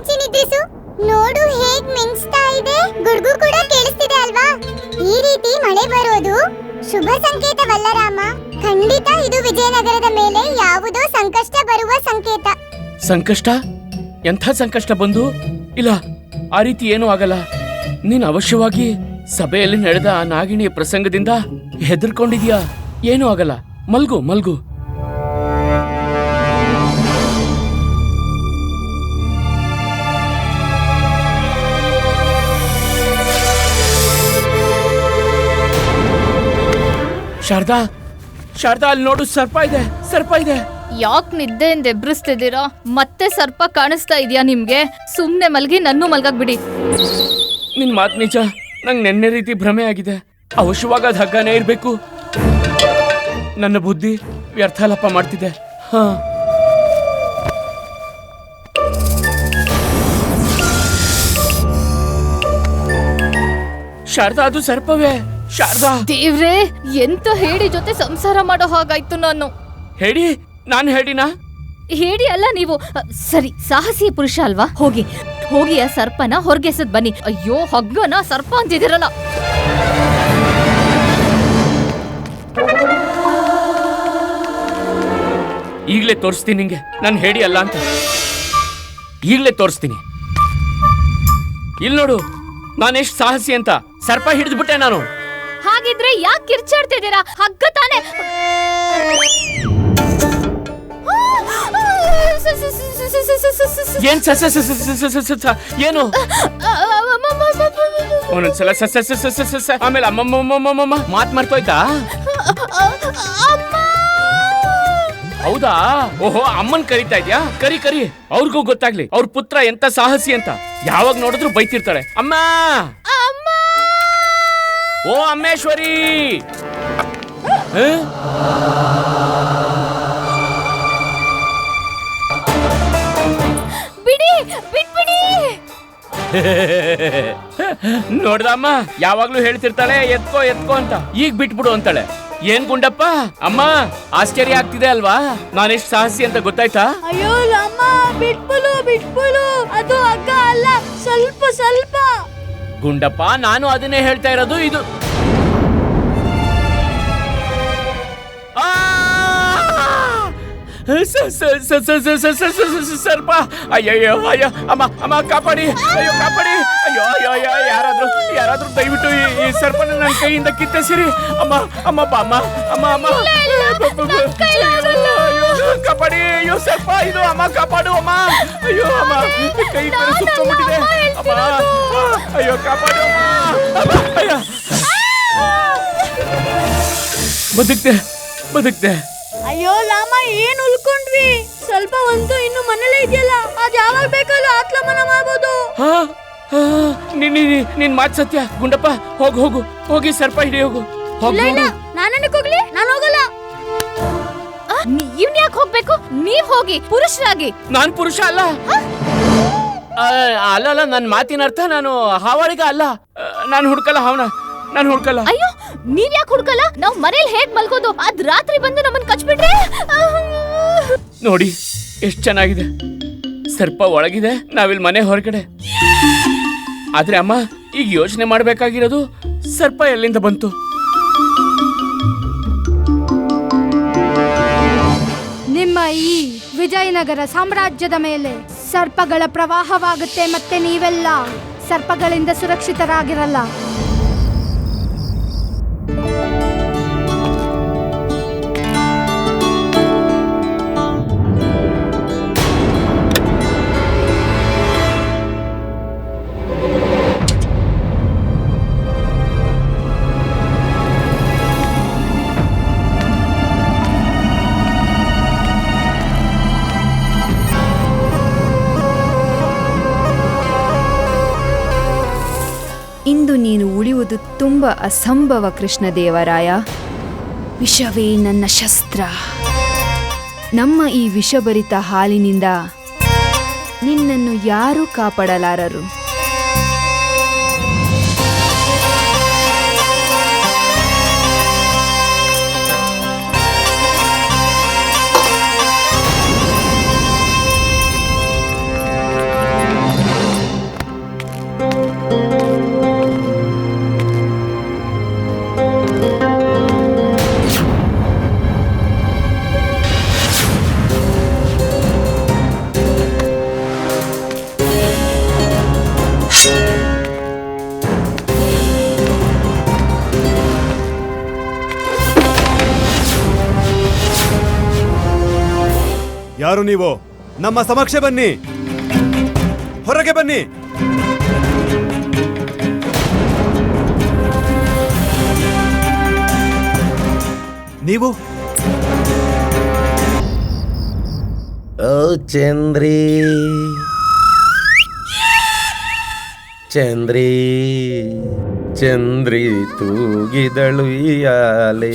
ಮುಚ್ಚಿ ನಿದ್ರಿಸು. ನೋಡು ಹೇಗ್ ಮಿಂಚ್ತಾ ಇದೆ, ಗುಡ್ಗು ಕೂಡ ಕೇಳಿಸ್ತಿದೆ ಅಲ್ವಾ? ಈ ರೀತಿ ಮಳೆ ಬರೋದು ಶುಭ ಸಂಕೇತವಲ್ಲ ರಾಮ. ಖಂಡಿತ ಇದು ವಿಜಯನಗರದ ಮೇಲೆ ಯಾವುದೋ ಸಂಕಷ್ಟ ಬರುವ ಸಂಕೇತ.
ಸಂಕಷ್ಟ? ಎಂಥ ಸಂಕಷ್ಟ ಬಂದು? ಇಲ್ಲ, ಆ ರೀತಿ ಏನೂ ಆಗಲ್ಲ. ನೀನ್ ಅವಶ್ಯವಾಗಿ ಸಭೆಯಲ್ಲಿ ನಡೆದ ಆ ನಾಗಿಣಿಯ ಪ್ರಸಂಗದಿಂದ ಹೆದರ್ಕೊಂಡಿದ್ಯಾ? ಏನೂ ಆಗಲ್ಲ, ಮಲ್ಗು ಮಲ್ಗು. ಶಾರದಾ, ಶಾರದಾ, ಅಲ್ಲಿ ನೋಡು, ಸರ್ಪ ಇದೆ, ಸರ್ಪ ಇದೆ.
ಯಾಕ್ ನಿದ್ದೆಯಿಂದ ಎಬ್ರಿಸ್ತಿದ್ದೀರಾ? ಮತ್ತೆ ಸರ್ಪ ಕಾಣಿಸ್ತಾ ಇದೆಯಾ ನಿಮ್ಗೆ? ಸುಮ್ನೆ ಮಲ್ಗಿ ನನ್ನೂ ಮಲ್ಗಾಕ್ ಬಿಡಿ.
ನಿನ್ ಮಾತ್ ನಿಜ, ನಂಗೆ ನೆನ್ನೆ ರೀತಿ ಭ್ರಮೆ ಆಗಿದೆ. ಅವಶ್ಯವಾಗ ಅದ್ ಹಗ್ಗನೇ ಇರ್ಬೇಕು. ನನ್ನ ಬುದ್ಧಿ ವ್ಯರ್ಥ ಲಪ ಮಾಡ್ತಿದೆ. ಹಾ, ಶಾರದಾ, ಅದು ಸರ್ಪವೇ. ಶಾರದಾ,
ದೇವ್ರೇ, ಎಂತ ಹೇಳಿ ಜೊತೆ ಸಂಸಾರ ಮಾಡೋ ಹಾಗಾಯ್ತು ನಾನು.
ಹೇಳಿ? ನಾನು ಹೇಳಿನಾ?
ಹೇಳಿ ಅಲ್ಲ ನೀವು. ಸರಿ, ಸಾಹಸಿ ಪುರುಷ ಅಲ್ವಾ? ಹೋಗಿ ಹೋಗಿ ಆ ಸರ್ಪನ ಹೊರಗೆಸದ್ ಬನ್ನಿ. ಅಯ್ಯೋ, ಹಗ್ಗನ ಸರ್ಪ ಅಂತಿದಿರಲ್ಲ.
ಈಗ್ಲೇ ತೋರಿಸ್ತೀನಿ ನಿಂಗೆ ನಾನು ಹೇಳಿ ಅಲ್ಲ ಅಂತ. ಈಗ್ಲೇ ತೋರಿಸ್ತೀನಿ. ಇಲ್ಲಿ ನೋಡು, ನಾನೆಷ್ಟು ಸಾಹಸಿ ಅಂತ. ಸರ್ಪ ಹಿಡಿದ್ಬಿಟ್ಟೆ ನಾನು.
ಹಾಗಿದ್ರೆ ಯಾಕೆ ಕಿರ್ಚಾಡ್ತಿದ್ದೀರಾ? ಹಗ್ಗ ತಾನೆ.
ಏನ್ ಏನು? ಒಂದೊಂದ್ಸಲ ಆಮೇಲೆ ಅಮ್ಮಮ್ಮ ಮಾತ್ ಮರ್ತೋಯ್ತಾ? ಹೌದಾ? ಓಹೋ, ಅಮ್ಮನ್ ಕರಿತಾ ಇದ್ಯಾ? ಕರಿ ಕರಿ, ಅವ್ರಿಗೂ ಗೊತ್ತಾಗ್ಲಿ ಅವ್ರ ಪುತ್ರ ಎಂತ ಸಾಹಸಿ ಅಂತ. ಯಾವಾಗ ನೋಡಿದ್ರು ಬೈತಿರ್ತಾಳೆ, ಅಮ್ಮ. ಓ ಅಮ್ಮೇಶ್ವರಿ,
ಬಿಡಿ, ಬಿಟ್ಬಿಡಿ.
ನೋಡ್ದಮ್ಮ, ಯಾವಾಗ್ಲೂ ಹೇಳ್ತಿರ್ತಾಳೆ ಎತ್ಕೋ ಎತ್ಕೋ ಅಂತ. ಈಗ ಬಿಟ್ಬಿಡು ಅಂತಾಳೆ. ಏನ್ ಗುಂಡಪ್ಪ, ಅಮ್ಮ ಆಶ್ಚರ್ಯ ಆಗ್ತಿದೆ ಅಲ್ವಾ? ನಾನೆಷ್ಟು ಸಾಹಸಿ ಅಂತ ಗೊತ್ತಾಯ್ತಾ?
ಅಯ್ಯೋ ರಾಮ, ಬಿಟ್ಬಿಡು, ಅದು ಹಗ್ಗ ಅಲ್ಲ, ಸ್ವಲ್ಪ ಸ್ವಲ್ಪ.
ಗುಂಡಪ್ಪ, ನಾನು ಅದನ್ನೇ ಹೇಳ್ತಾ ಇರೋದು. ಇದು ಸರ್ಪ. ಅಯ್ಯಯ್ಯೋ, ಅಯ್ಯೋ, ಅಮ್ಮ ಕಾಪಾಡಿ, ಅಯ್ಯೋ ಕಾಪಾಡಿ, ಅಯ್ಯೋ ಅಯ್ಯೋ ಅಯ್ಯೋ, ಯಾರಾದ್ರೂ ದಯವಿಟ್ಟು ಈ ಸರ್ಪನ ನನ್ನ ಕೈಯಿಂದ ಕಿತ್ತೆಸಿರಿ. ಅಮ್ಮ ಬಾಮ್ಮ, ಅಮ್ಮ ಕಾಪಾಡಿ. ಅಯ್ಯೋ ಸರ್ಪ ಇದು, ಅಮ್ಮ ಕಾಪಾಡು ಅಮ್ಮ. ಅಯ್ಯೋ ಅಮ್ಮ, ಕೈ ಸುತ್ತಕೊಂಡ್ಬಿಟ್ಟಿದೆ ಅಮ್ಮ. ಅಯ್ಯೋ ಕಾಪಾಡು ಅಮ್ಮ. ಅಯ್ಯೋ, ಬದುಕ್ತೆ.
ಅಯ್ಯೋ ರಾಮ, ಏನ್ ಉಳ್ಕೊಂಡ್ವಿ? ಸ್ವಲ್ಪ ಒಂದು ಇನ್ನು ಮನೇಲೆ ಇದೆಯಲ್ಲ, ಅದ್ ಯಾವಾಗ ಬೇಕಲ್ಲ ಆತ್ಲಮನ ಮಾಡ್ಬೋದು.
ನಿನ್ ಮಾತ್ ಸತ್ಯ. ಗುಂಡಪ್ಪ, ಹೋಗಿ ಸರ್ಪ ಹಿಡಿ, ಹೋಗು.
ನಾನಕ್ಕೆ ಹೋಗ್ಲಿ? ನಾನು ಹೋಗಲ್ಲ.
ನೀವ್ ಯಾಕೆ ಹೋಗ್ಬೇಕು? ನೀವ್ ಹೋಗಿ, ಪುರುಷರಾಗಿ.
ನಾನ್ ಪುರುಷ ಅಲ್ಲ. ಅಲ್ಲ, ನನ್ ಮಾತಿನ ಅರ್ಥ ನಾನು ಹಾವಾಡಿಗ ಅಲ್ಲ. ನಾನು ಹುಡ್ಕಲ್ಲ ಅವನ, ನಾನು ಹುಡ್ಕಲ್ಲ.
ಅಯ್ಯೋ, ನೀವ್ ಯಾಕೆ ಹುಡ್ಕಲ್ಲ? ನಾವ್ ಮನೇಲಿ ಹೇಗ್ ಮಲ್ಕೋದು? ಅದ್ ರಾತ್ರಿ ಬಂದು ನಮ್ಮನ್ ಕಚ್ಬಿಟ್ರೆ?
ನೋಡಿ ಎಷ್ಟ್ ಚೆನ್ನಾಗಿದೆ. ಸರ್ಪ ಒಳಗಿದೆ, ನಾವಿಲ್ ಮನೆ ಹೊರಗಡೆ. ಆದ್ರೆ ಅಮ್ಮ, ಈಗ ಯೋಚನೆ ಮಾಡ್ಬೇಕಾಗಿರೋದು ಸರ್ಪ ಎಲ್ಲಿಂದ ಬಂತು?
ನಿಮ್ಮ ಈ ವಿಜಯನಗರ ಸಾಮ್ರಾಜ್ಯದ ಮೇಲೆ ಸರ್ಪಗಳ ಪ್ರವಾಹವಾಗುತ್ತೆ, ಮತ್ತೆ ನೀವೆಲ್ಲ ಸರ್ಪಗಳಿಂದ ಸುರಕ್ಷಿತರಾಗಿರಲ್ಲ.
ಇಂದು ನೀನು ಉಳಿಯುವುದು ತುಂಬ ಅಸಂಭವ ಕೃಷ್ಣದೇವರಾಯ. ವಿಷವೇ ನನ್ನ ಶಸ್ತ್ರ. ನಮ್ಮ ಈ ವಿಷಭರಿತ ಹಾಲಿನಿಂದ ನಿನ್ನನ್ನು ಯಾರೂ ಕಾಪಾಡಲಾರರು.
ಯಾರು ನೀವು? ನಮ್ಮ ಸಮಕ್ಷ ಬನ್ನಿ, ಹೊರಗೆ ಬನ್ನಿ. ನೀವು
ಓ ಚಂದ್ರಿ, ಚಂದ್ರಿ, ಚಂದ್ರಿ ತೂಗಿದಳು ಯಾಲೆ,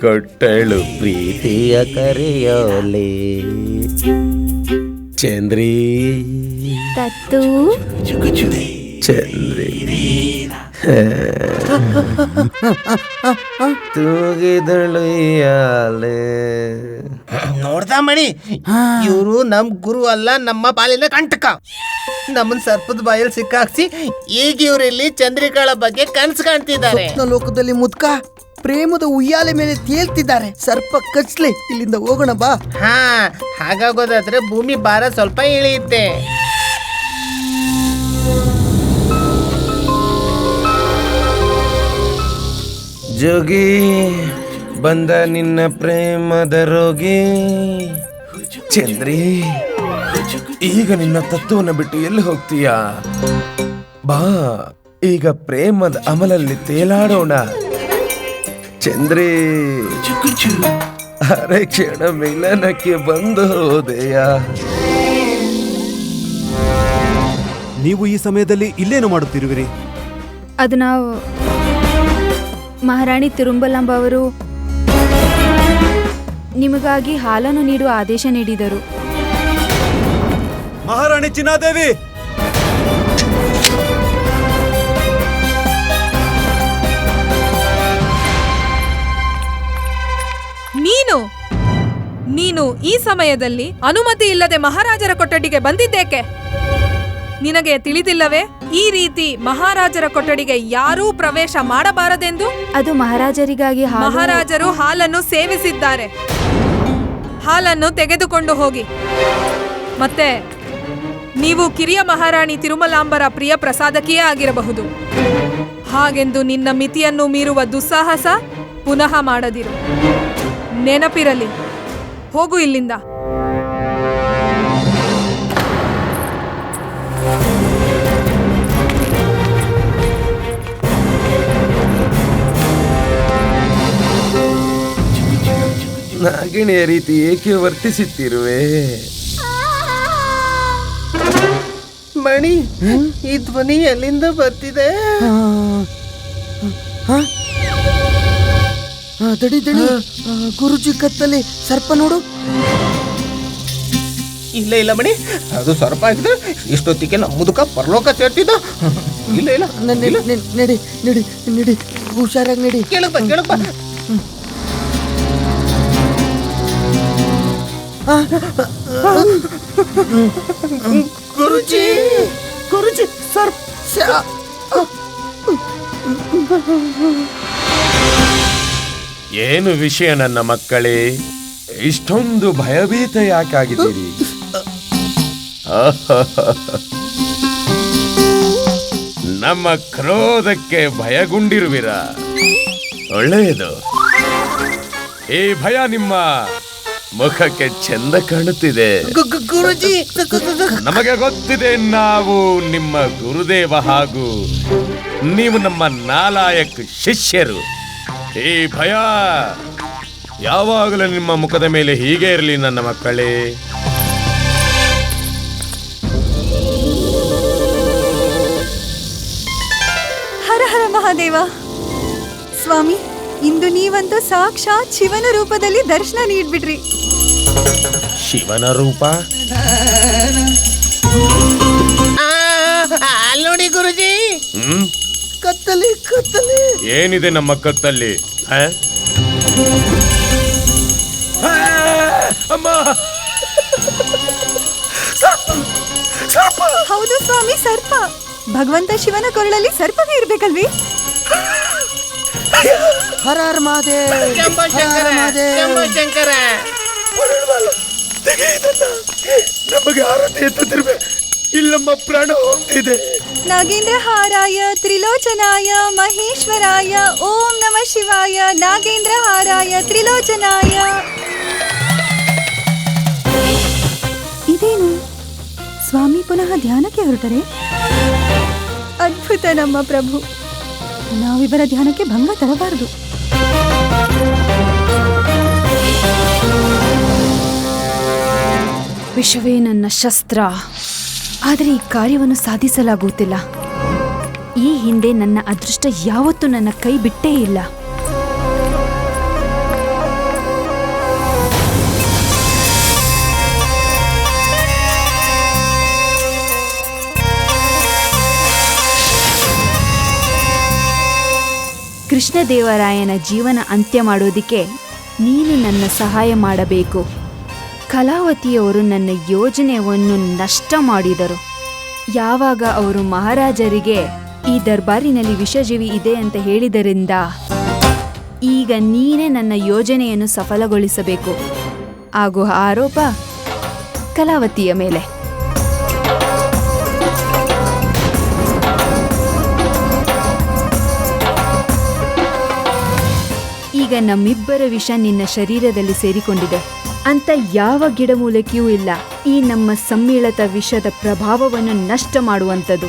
ಕೊಟ್ಟಳು ಪ್ರೀತಿಯ ಕರೆಯೋಲೆ. ಚಂದ್ರಿ
ತತ್ತು
ಚಂದ್ರಿ ತೂಗಿದಳು ಯಾಲೆ. ನೋಡ್ದ ಮಣಿ, ಇವರು ನಮ್ ಗುರು ಅಲ್ಲ, ನಮ್ಮ ಪಾಲಿನ ಕಂಟಕ. ನಮ್ಮನ್ ಸರ್ಪದ ಬಾಯಲ್ಲಿ ಸಿಕ್ಕಾಕ್ಸಿ ಈಗ ಇವರಿಲ್ಲಿ ಚಂದ್ರಿಕಾಳ ಬಗ್ಗೆ ಕನ್ಸು ಕಾಣ್ತಿದ್ದಾರೆ.
ಲೋಕದಲ್ಲಿ ಮುದ್ಕ ಪ್ರೇಮದ ಉಯ್ಯಾಲೆ ಮೇಲೆ ತೇಲ್ತಿದ್ದಾರೆ. ಸರ್ಪ ಕಚ್ಲಿ, ಇಲ್ಲಿಂದ ಹೋಗೋಣ ಬಾ.
ಹಾ, ಹಾಗಾಗೋದಾದ್ರೆ ಭೂಮಿ ಭಾರ ಸ್ವಲ್ಪ ಇಳಿಯುತ್ತೆ. ಜೋಗಿ ಬಂದ ನಿನ್ನ ಪ್ರೇಮದ ರೋಗಿ. ಚಂದ್ರಿ, ಈಗ ನಿನ್ನ ತತ್ವವನ್ನು ಬಿಟ್ಟು ಎಲ್ಲಿ ಹೋಗ್ತೀಯಾ? ಬಾ, ಈಗ ಪ್ರೇಮದ ಅಮಲಲ್ಲಿ ತೇಲಾಡೋಣ. ಚಂದ್ರಿ, ಅರೆ ಕ್ಷಣ ಮಿಲನಕ್ಕೆ ಬಂದು ಹೋದೆಯಾ?
ನೀವು ಈ ಸಮಯದಲ್ಲಿ ಇಲ್ಲೇನು ಮಾಡುತ್ತಿರುವಿರಿ?
ಅದು ನಾವು ಮಹಾರಾಣಿ ತಿರುಂಬಲಾಂಬ ಅವರು ನಿಮಗಾಗಿ ಹಾಲನ್ನು ನೀಡುವ ಆದೇಶ ನೀಡಿದರು.
ಮಹಾರಾಣಿ ಚಿನ್ನಾದೇವಿ,
ನೀನು ಈ ಸಮಯದಲ್ಲಿ ಅನುಮತಿ ಇಲ್ಲದೆ ಮಹಾರಾಜರ ಕೊಠಡಿಗೆ ಬಂದಿದ್ದೇಕೆ? ನಿನಗೆ ತಿಳಿದಿಲ್ಲವೇ ಈ ರೀತಿ ಮಹಾರಾಜರ ಕೊಠಡಿಗೆ ಯಾರೂ ಪ್ರವೇಶ ಮಾಡಬಾರದೆಂದು?
ಅದು ಮಹಾರಾಜರಿಗಾಗಿ
ಮಹಾರಾಜರು ಹಾಲನ್ನು ಸೇವಿಸಿದ್ದಾರೆ. ಹಾಲನ್ನು ತೆಗೆದುಕೊಂಡು ಹೋಗಿ. ಮತ್ತೆ ನೀವು ಕಿರಿಯ ಮಹಾರಾಣಿ ತಿರುಮಲಾಂಬರ ಪ್ರಿಯ ಪ್ರಸಾದಕಿಯೇ ಆಗಿರಬಹುದು. ಹಾಗೆಂದು ನಿನ್ನ ಮಿತಿಯನ್ನು ಮೀರುವ ದುಸ್ಸಾಹಸ ಪುನಃ ಮಾಡದಿರು. ನೆನಪಿರಲಿ. ಹೋಗು ಇಲ್ಲಿಂದ.
ನಾಗಿಣಿಯ ರೀತಿ ಏಕೆ ವರ್ತಿಸುತ್ತಿರುವೆ? ಮಣಿ, ಈ ಧ್ವನಿ ಎಲ್ಲಿಂದ ಬರ್ತಿದೆ?
ದಡಿ ದಡಿ, ಗುರುಜಿ ಕತ್ತಲ್ಲಿ ಸರ್ಪ ನೋಡು.
ಇಲ್ಲ ಇಲ್ಲ ಮಣಿ, ಅದು ಸರ್ಪ ಆಗಿದೆ. ಇಷ್ಟೊತ್ತಿಗೆ ನಮ್ಮ ಮುದುಕ ಪರಲೋಕ ಸೇರ್ತಿದ್ದ. ಇಲ್ಲ ಇಲ್ಲ,
ನಡಿ ನಡಿ ನಡಿ, ಹುಷಾರಾಗಿ ನಡಿ.
ಕೇಳಪ್ಪ ಕೇಳಪ್ಪ. ಗುರುಜಿ, ಗುರುಜಿ, ಸರ್ಪ.
ಏನು ವಿಷಯ ನನ್ನ ಮಕ್ಕಳೇ? ಇಷ್ಟೊಂದು ಭಯಭೀತ ಯಾಕಾಗಿದ್ದೀರಿ? ನಮ್ಮ ಕ್ರೋಧಕ್ಕೆ ಭಯಗೊಂಡಿರುವಿರ? ಒಳ್ಳೆಯದು. ಈ ಭಯ ನಿಮ್ಮ ಮುಖಕ್ಕೆ ಚೆಂದ ಕಾಣುತ್ತಿದೆ.
ಗುರುಜಿ,
ನಮಗೆ ಗೊತ್ತಿದೆ ನಾವು ನಿಮ್ಮ ಗುರುದೇವ ಹಾಗೂ ನೀವು ನಮ್ಮ ನಾಲಾಯಕ್ ಶಿಷ್ಯರು. ಈ ಭಯ ಯಾವಾಗಲೂ ನಿಮ್ಮ ಮುಖದ ಮೇಲೆ ಹೀಗೆ ಇರಲಿ ನನ್ನ ಮಕ್ಕಳೇ.
ಹರ ಹರ ಮಹಾದೇವ. ಸ್ವಾಮಿ, ಇಂದು ನೀವಂತೂ ಸಾಕ್ಷಾತ್ ಶಿವನ ರೂಪದಲ್ಲಿ ದರ್ಶನ ನೀಡ್ಬಿಟ್ರಿ.
ಶಿವನ ರೂಪ?
ನೋಡಿ ಗುರುಜಿ,
ಕತ್ತಲಿ ಕತ್ತಲಿ.
ಏನಿದೆ ನಮ್ಮ ಕತ್ತಲ್ಲಿ?
ಹೌದು ಸ್ವಾಮಿ, ಸರ್ಪ. ಭಗವಂತ ಶಿವನ ಕೊರಳಲ್ಲಿ ಸರ್ಪವೇ ಇರ್ಬೇಕಲ್ವಿ?
ಹರ ಹರ ಮಹಾದೇವ್, ಹರ
ಶಂಕರ.
ನಮಗೆ ಆರತಿ ಎತ್ತಿರುವೆ, ಇಲ್ಲಮ್ಮ ಪ್ರಾಣ ಹೋಗ್ತಿದೆ.
ನಾಗೇಂದ್ರ ಹಾರಾಯ ತ್ರಿಲೋಚನಾಯ ಮಹೇಶ್ವರಾಯ ಓಂ ನಮಃ ಶಿವಾಯ. ನಾಗೇಂದ್ರ ಹಾರಾಯ ತ್ರಿಲೋಚನಾಯ. ಇದೇನು ಸ್ವಾಮಿ ಪುನಃ ಧ್ಯಾನಕ್ಕೆ ಹೊರಟರೆ? ಅದ್ಭುತ ನಮ್ಮ ಪ್ರಭು. ನಾವಿಬ್ಬರ ಧ್ಯಾನಕ್ಕೆ ಭಂಗ ತರಬಾರದು.
ವಿಷವೇ ನನ್ನ ಶಸ್ತ್ರ. ಆದರೆ ಈ ಕಾರ್ಯವನ್ನು ಸಾಧಿಸಲಾಗುತ್ತಿಲ್ಲ. ಈ ಹಿಂದೆ ನನ್ನ ಅದೃಷ್ಟ ಯಾವತ್ತೂ ನನ್ನ ಕೈ ಬಿಟ್ಟೇ ಇಲ್ಲ. ಕೃಷ್ಣದೇವರಾಯನ ಜೀವನ ಅಂತ್ಯ ಮಾಡೋದಿಕ್ಕೆ ನೀನು ನನ್ನ ಸಹಾಯ ಮಾಡಬೇಕು. ಕಲಾವತಿಯವರು ನನ್ನ ಯೋಜನೆಯನ್ನು ನಷ್ಟ ಮಾಡಿದರು. ಯಾವಾಗ ಅವರು ಮಹಾರಾಜರಿಗೆ ಈ ದರ್ಬಾರಿನಲ್ಲಿ ವಿಷಜೀವಿ ಇದೆ ಅಂತ ಹೇಳಿದರಿಂದ ಈಗ ನೀನೇ ನನ್ನ ಯೋಜನೆಯನ್ನು ಸಫಲಗೊಳಿಸಬೇಕು. ಹಾಗೂ ಆರೋಪ ಕಲಾವತಿಯ ಮೇಲೆ. ಈಗ ನಮ್ಮಿಬ್ಬರ ವಿಷ ನಿನ್ನ ಶರೀರದಲ್ಲಿ ಸೇರಿಕೊಂಡಿದೆ ಅಂತ ಯಾವ ಗಿಡಮೂಲಿಕೆಯೂ ಇಲ್ಲ. ಈ ನಮ್ಮ ಸಮ್ಮಿಳಿತ ವಿಷದ ಪ್ರಭಾವವನ್ನು ನಷ್ಟ ಮಾಡುವಂಥದ್ದು,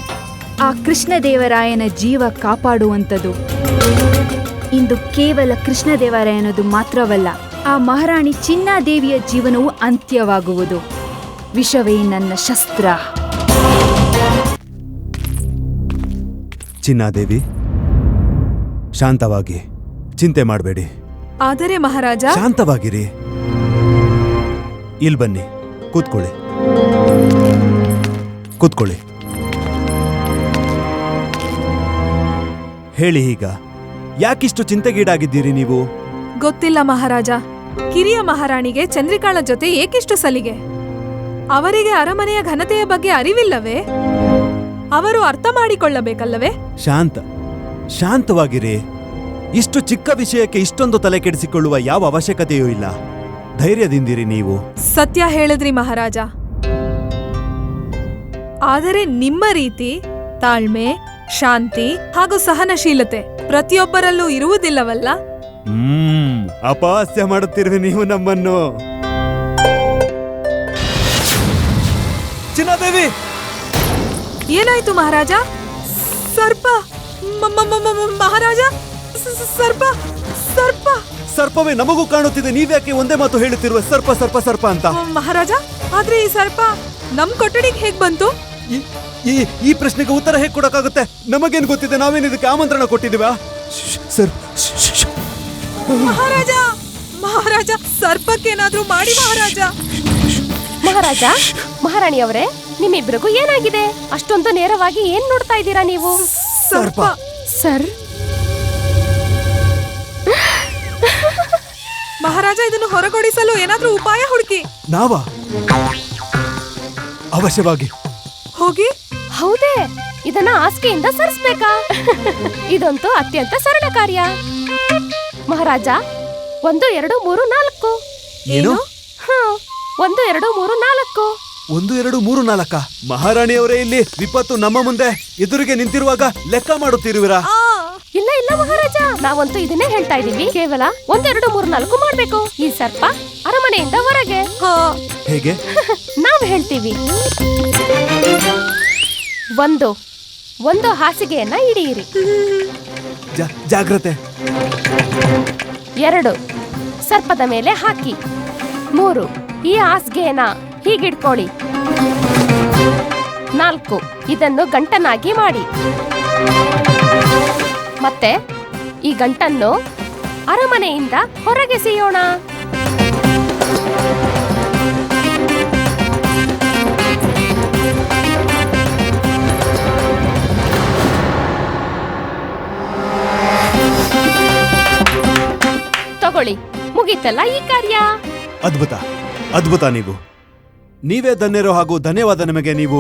ಆ ಕೃಷ್ಣದೇವರಾಯನ ಜೀವ ಕಾಪಾಡುವಂಥದ್ದು. ಇಂದು ಕೇವಲ ಕೃಷ್ಣದೇವರಾಯನದು ಮಾತ್ರವಲ್ಲ, ಆ ಮಹಾರಾಣಿ ಚಿನ್ನಾದೇವಿಯ ಜೀವನವು ಅಂತ್ಯವಾಗುವುದು. ವಿಷವೇ ನನ್ನ ಶಸ್ತ್ರ.
ಚಿನ್ನಾದೇವಿ, ಶಾಂತವಾಗಿ, ಚಿಂತೆ ಮಾಡಬೇಡಿ.
ಆದರೆ ಮಹಾರಾಜ,
ಶಾಂತವಾಗಿರಿ. ಇಲ್ಲಿ ಬನ್ನಿ, ಕೂತ್ಕೊಳ್ಳಿ. ಕೂತ್ಕೊಳ್ಳಿ. ಹೇಳಿ, ಈಗ ಯಾಕಿಷ್ಟು ಚಿಂತೆಗೀಡಾಗಿದ್ದೀರಿ ನೀವು?
ಗೊತ್ತಿಲ್ಲ ಮಹಾರಾಜ. ಕಿರಿಯ ಮಹಾರಾಣಿಗೆ ಚಂದ್ರಿಕಾಳ ಜೊತೆ ಏಕಿಷ್ಟು ಸಲಿಗೆ? ಅವರಿಗೆ ಅರಮನೆಯ ಘನತೆಯ ಬಗ್ಗೆ ಅರಿವಿಲ್ಲವೇ? ಅವರು ಅರ್ಥ ಮಾಡಿಕೊಳ್ಳಬೇಕಲ್ಲವೇ?
ಶಾಂತವಾಗಿರಿ. ಇಷ್ಟು ಚಿಕ್ಕ ವಿಷಯಕ್ಕೆ ಇಷ್ಟೊಂದು ತಲೆ ಕೆಡಿಸಿಕೊಳ್ಳುವ ಯಾವ ಅವಶ್ಯಕತೆಯೂ ಇಲ್ಲ. ಧೈರ್ಯದಿಂದಿರಿ ನೀವು.
ಸತ್ಯ ಹೇಳಿದ್ರಿ ಮಹಾರಾಜ. ಆದರೆ ನಿಮ್ಮ ರೀತಿ ತಾಳ್ಮೆ, ಶಾಂತಿ ಹಾಗೂ ಸಹನಶೀಲತೆ ಪ್ರತಿಯೊಬ್ಬರಲ್ಲೂ ಇರುವುದಿಲ್ಲವಲ್ಲ?
ಅಪಹಾಸ್ಯ ಮಾಡುತ್ತಿರುವೆ ನೀವು ನಮ್ಮನ್ನು. ಚಿನ್ನಾದೇವಿ,
ಏನಾಯ್ತು ಮಹಾರಾಜ? ಸರ್ಪ! ಮಹಾರಾಜ, ಸರ್ಪ! ಸರ್ಪ!
ಸರ್ಪವೇ ನಮಗೂ ಕಾಣುತ್ತಿದೆ. ನೀವ್ಯಾಕೆ ಒಂದೇ ಮಾತು ಹೇಳುತ್ತಿರುವ ಸರ್ಪ ಸರ್ಪ ಸರ್ಪ ಅಂತ?
ಮಹಾರಾಜ, ಆದ್ರೆ ಈ ಸರ್ಪ ನಮ್ ಕೊಠಡಿಗೆ ಹೇಗ್ ಬಂತು?
ಈ ಪ್ರಶ್ನೆಗೆ ಉತ್ತರ ಹೇಗೆ ಕೊಡಕ್ಕಾಗುತ್ತೆ? ನಮಗೇನು ಗೊತ್ತಿದೆ? ನಾವೇನು ಇದಕ್ಕೆ ಆಮಂತ್ರಣ ಕೊಟ್ಟಿದ್ದೀವಾ?
ಮಹಾರಾಜ, ಮಹಾರಾಜ, ಸರ್ಪಕ್ಕೇನಾದ್ರೂ ಮಾಡಿ ಮಹಾರಾಜ.
ಮಹಾರಾಜ, ಮಹಾರಾಣಿಯವರೇ, ನಿಮ್ಮಿಬ್ರಿಗೂ ಏನಾಗಿದೆ? ಅಷ್ಟೊಂದು ನೇರವಾಗಿ ಏನ್ ನೋಡ್ತಾ ಇದ್ದೀರಾ ನೀವು?
ಸರ್ಪ!
ಸರ್,
ಮಹಾರಾಜ, ಇದನ್ನು ಹೊರಗೊಡಿಸಲು ಏನಾದ್ರೂ ಉಪಾಯ ಹುಡುಕಿ.
ನಾವಾ? ಅವಶ್ಯವಾಗಿ
ಹೋಗಿ.
ಹೌದೇ? ಇದನ್ನ ಹಾಸಿಗೆಯಿಂದ ಸರಿಸ್ಬೇಕಾ? ಇದಂತೂ ಅತ್ಯಂತ ಸರಳ ಕಾರ್ಯ. ಮಹಾರಾಜ, 1 2 3 4.
ಏನು?
1 2 3 4.
1 2 3 4. ಮಹಾರಾಣಿಯವರೇ, ಇಲ್ಲಿ ವಿಪತ್ತು ನಮ್ಮ ಮುಂದೆ ಎದುರಿಗೆ ನಿಂತಿರುವಾಗ ಲೆಕ್ಕ ಮಾಡುತ್ತಿರುವಿರಾ?
ಇಲ್ಲ ಇಲ್ಲ ಮಹಾರಾಜ, ನಾವಂತೂ ಇದನ್ನೇ ಹೇಳ್ತಾ ಇದೀವಿ. ಕೇವಲ 1 2 3 4 ಮಾಡ್ಬೇಕು. ಈ ಸರ್ಪ ಅರಮನೆಯಿಂದ ಹೊರಗೆ.
ಹೇಗೆ?
ನಾವ್ ಹೇಳ್ತೀವಿ. 1 ಹಾಸಿಗೆಯನ್ನ ಹಿಡಿಯಿರಿ.
ಜಾಗ್ರತೆ.
2 ಸರ್ಪದ ಮೇಲೆ ಹಾಕಿ. 3 ಈ ಹಾಸಿಗೆಯನ್ನ ಹೀಗಿಡ್ಕೊಳ್ಳಿ. 4 ಇದನ್ನು ಗಂಟನಾಗಿ ಮಾಡಿ. ಮತ್ತೆ ಈ ಗಂಟನ್ನು ಅರಮನೆಯಿಂದ ಹೊರಗೆಸೆಯೋಣ. ತಗೊಳ್ಳಿ, ಮುಗೀತಲ್ಲ ಈ ಕಾರ್ಯ.
ಅದ್ಭುತ, ಅದ್ಭುತ. ನೀವೇ ಧನ್ಯರು ಹಾಗೂ ಧನ್ಯವಾದ ನಿಮಗೆ. ನೀವು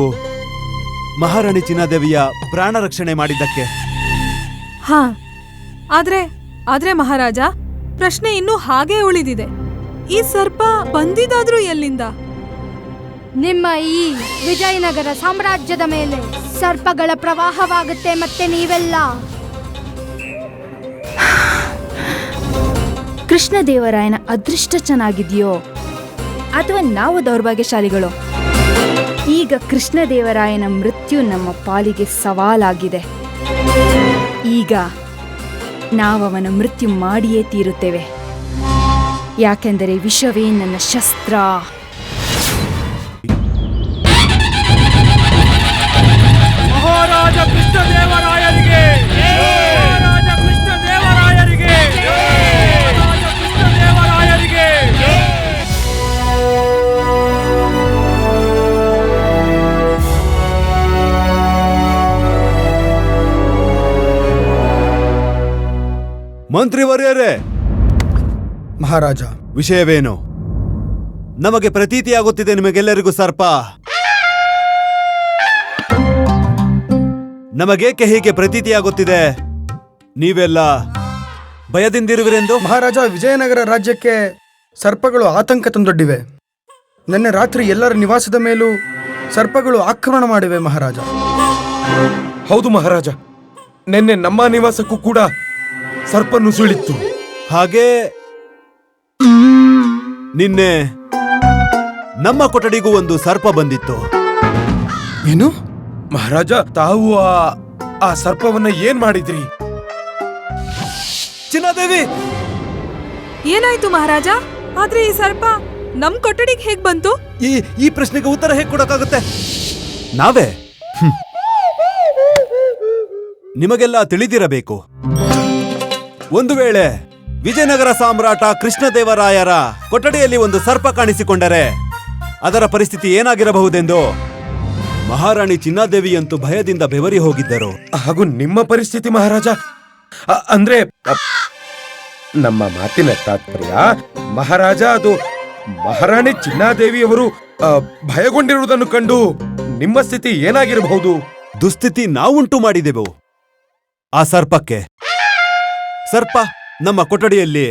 ಮಹಾರಾಣಿ ಚಿನ್ನಾದೇವಿಯ ಪ್ರಾಣ ರಕ್ಷಣೆ ಮಾಡಿದ್ದಕ್ಕೆ.
ಹಾ, ಆದ್ರೆ ಮಹಾರಾಜ, ಪ್ರಶ್ನೆ ಇನ್ನೂ ಹಾಗೆ ಉಳಿದಿದೆ. ಈ ಸರ್ಪ ಬಂದಿದ್ದಾದ್ರೂ ಎಲ್ಲಿಂದ?
ನಿಮ್ಮ ಈ ವಿಜಯನಗರ ಸಾಮ್ರಾಜ್ಯದ ಮೇಲೆ ಸರ್ಪಗಳ ಪ್ರವಾಹವಾಗುತ್ತೆ. ಮತ್ತೆ ನೀವೆಲ್ಲ
ಕೃಷ್ಣದೇವರಾಯನ ಅದೃಷ್ಟ ಚೆನ್ನಾಗಿದೆಯೋ ಅಥವಾ ನಾವು ದೌರ್ಭಾಗ್ಯಶಾಲಿಗಳು? ಈಗ ಕೃಷ್ಣದೇವರಾಯನ ಮೃತ್ಯು ನಮ್ಮ ಪಾಲಿಗೆ ಸವಾಲಾಗಿದೆ. ಈಗ ನಾವವನ ಮೃತ್ಯು ಮಾಡಿಯೇ ತೀರುತ್ತೇವೆ. ಯಾಕೆಂದರೆ ವಿಷವೇ ನನ್ನ ಶಸ್ತ್ರ.
ಮಹಾರಾಜ ಕೃಷ್ಣದೇವರಾಯರಿಗೆ, ಮಹಾರಾಜ ಕೃಷ್ಣದೇವರಾಯರಿಗೆ, ಮಹಾರಾಜ ಕೃಷ್ಣದೇವರಾಯರಿಗೆ.
ಮಂತ್ರಿವರ್ಯರೇ,
ಮಹಾರಾಜ,
ವಿಷಯವೇನು? ನಮಗೆ ಪ್ರತೀತಿಯಾಗುತ್ತಿದೆ ನಿಮಗೆಲ್ಲರಿಗೂ ಸರ್ಪ. ನಮಗೇಕೆ ಹೀಗೆ ಪ್ರತೀತಿಯಾಗುತ್ತಿದೆ? ನೀವೆಲ್ಲ ಭಯದಿಂದಿರುವಿರೆಂದು?
ಮಹಾರಾಜ, ವಿಜಯನಗರ ರಾಜ್ಯಕ್ಕೆ ಸರ್ಪಗಳು ಆತಂಕ ತಂದೊಡ್ಡಿವೆ. ನಿನ್ನೆ ರಾತ್ರಿ ಎಲ್ಲರ ನಿವಾಸದ ಮೇಲೂ ಸರ್ಪಗಳು ಆಕ್ರಮಣ ಮಾಡಿವೆ ಮಹಾರಾಜ.
ಹೌದು ಮಹಾರಾಜ, ನಿನ್ನೆ ನಮ್ಮ ನಿವಾಸಕ್ಕೂ ಕೂಡ ಸರ್ಪ ನುಸುಳಿತ್ತು.
ಹಾಗೆ ನಿನ್ನೆ ನಮ್ಮ ಕೊಠಡಿಗೂ ಒಂದು ಸರ್ಪ ಬಂದಿತ್ತು.
ಏನು
ಮಹಾರಾಜ, ತಾವು ಆ ಸರ್ಪವನ್ನ ಏನ್ ಮಾಡಿದ್ರಿ?
ಚಿನ್ನಾದೇವಿ,
ಏನಾಯ್ತು ಮಹಾರಾಜ? ಆದ್ರೆ ಈ ಸರ್ಪ ನಮ್ ಕೊಠಡಿಗೆ ಹೇಗ್ ಬಂತು?
ಈ ಪ್ರಶ್ನೆಗೆ ಉತ್ತರ ಹೇಗೆ ಕೊಡಕ್ಕಾಗುತ್ತೆ? ನಾವೇ ನಿಮಗೆಲ್ಲ ತಿಳಿದಿರಬೇಕು. ಒಂದು ವೇಳೆ ವಿಜಯನಗರ ಸಾಮ್ರಾಟ ಕೃಷ್ಣದೇವರಾಯರ ಕೊಠಡಿಯಲ್ಲಿ ಒಂದು ಸರ್ಪ ಕಾಣಿಸಿಕೊಂಡರೆ ಅದರ ಪರಿಸ್ಥಿತಿ ಏನಾಗಿರಬಹುದೆಂದು ಮಹಾರಾಣಿ ಚಿನ್ನಾದೇವಿಯಂತೂ ಭಯದಿಂದ ಬೆವರಿ ಹೋಗಿದ್ದರು.
ಹಾಗೂ ನಿಮ್ಮ ಪರಿಸ್ಥಿತಿ ಮಹಾರಾಜ? ಅಂದ್ರೆ ನಮ್ಮ ಮಾತಿನ ತಾತ್ಪರ್ಯ ಮಹಾರಾಜ, ಅದು ಮಹಾರಾಣಿ ಚಿನ್ನಾದೇವಿಯವರು ಭಯಗೊಂಡಿರುವುದನ್ನು ಕಂಡು ನಿಮ್ಮ ಸ್ಥಿತಿ ಏನಾಗಿರಬಹುದು?
ದುಸ್ಥಿತಿ ನಾವುಂಟು ಮಾಡಿದೆವು ಆ ಸರ್ಪಕ್ಕೆ. ಸರ್ಪ ನಮ್ಮ ಕೊಠಡಿಯಲ್ಲಿ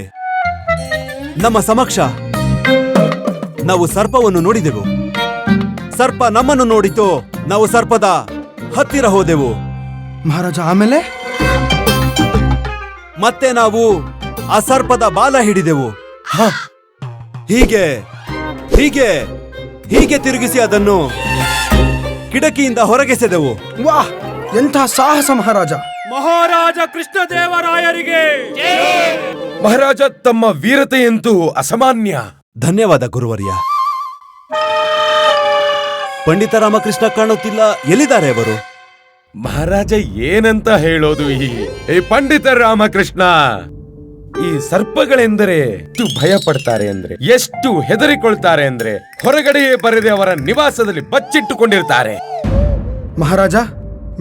ನಮ್ಮ ಸಮಕ್ಷ ನಾವು ಸರ್ಪವನ್ನು ನೋಡಿದೆವು. ಸರ್ಪ ನಮ್ಮನ್ನು ನೋಡಿತು. ನಾವು ಸರ್ಪದ ಹತ್ತಿರ ಹೋದೆವು
ಮಹಾರಾಜ. ಆಮೇಲೆ
ಮತ್ತೆ ನಾವು ಆ ಸರ್ಪದ ಬಾಲ ಹಿಡಿದೆವು. ಹೀಗೆ ಹೀಗೆ ಹೀಗೆ ತಿರುಗಿಸಿ ಅದನ್ನು ಕಿಟಕಿಯಿಂದ ಹೊರಗೆಸೆದೆವು.
ವಾಹ್, ಎಂಥ ಸಾಹಸ ಮಹಾರಾಜ!
ಮಹಾರಾಜ ಕೃಷ್ಣದೇವರಾಯರಿಗೆ ಮಹಾರಾಜ, ತಮ್ಮ ವೀರತೆಯಂತೂ ಅಸಾಮಾನ್ಯ.
ಧನ್ಯವಾದ ಗುರುವರ್ಯ. ಪಂಡಿತ ರಾಮಕೃಷ್ಣ ಕಾಣುತ್ತಿಲ್ಲ, ಎಲ್ಲಿದ್ದಾರೆ ಅವರು?
ಮಹಾರಾಜ, ಏನಂತ ಹೇಳೋದು ಈ ಪಂಡಿತ ರಾಮಕೃಷ್ಣ? ಈ ಸರ್ಪಗಳೆಂದರೆ ಎಷ್ಟು ಭಯ ಪಡ್ತಾರೆ ಅಂದ್ರೆ, ಎಷ್ಟು ಹೆದರಿಕೊಳ್ತಾರೆ ಅಂದ್ರೆ, ಹೊರಗಡೆಯೇ ಬರದೆ ಅವರ ನಿವಾಸದಲ್ಲಿ ಬಚ್ಚಿಟ್ಟುಕೊಂಡಿರ್ತಾರೆ.
ಮಹಾರಾಜ,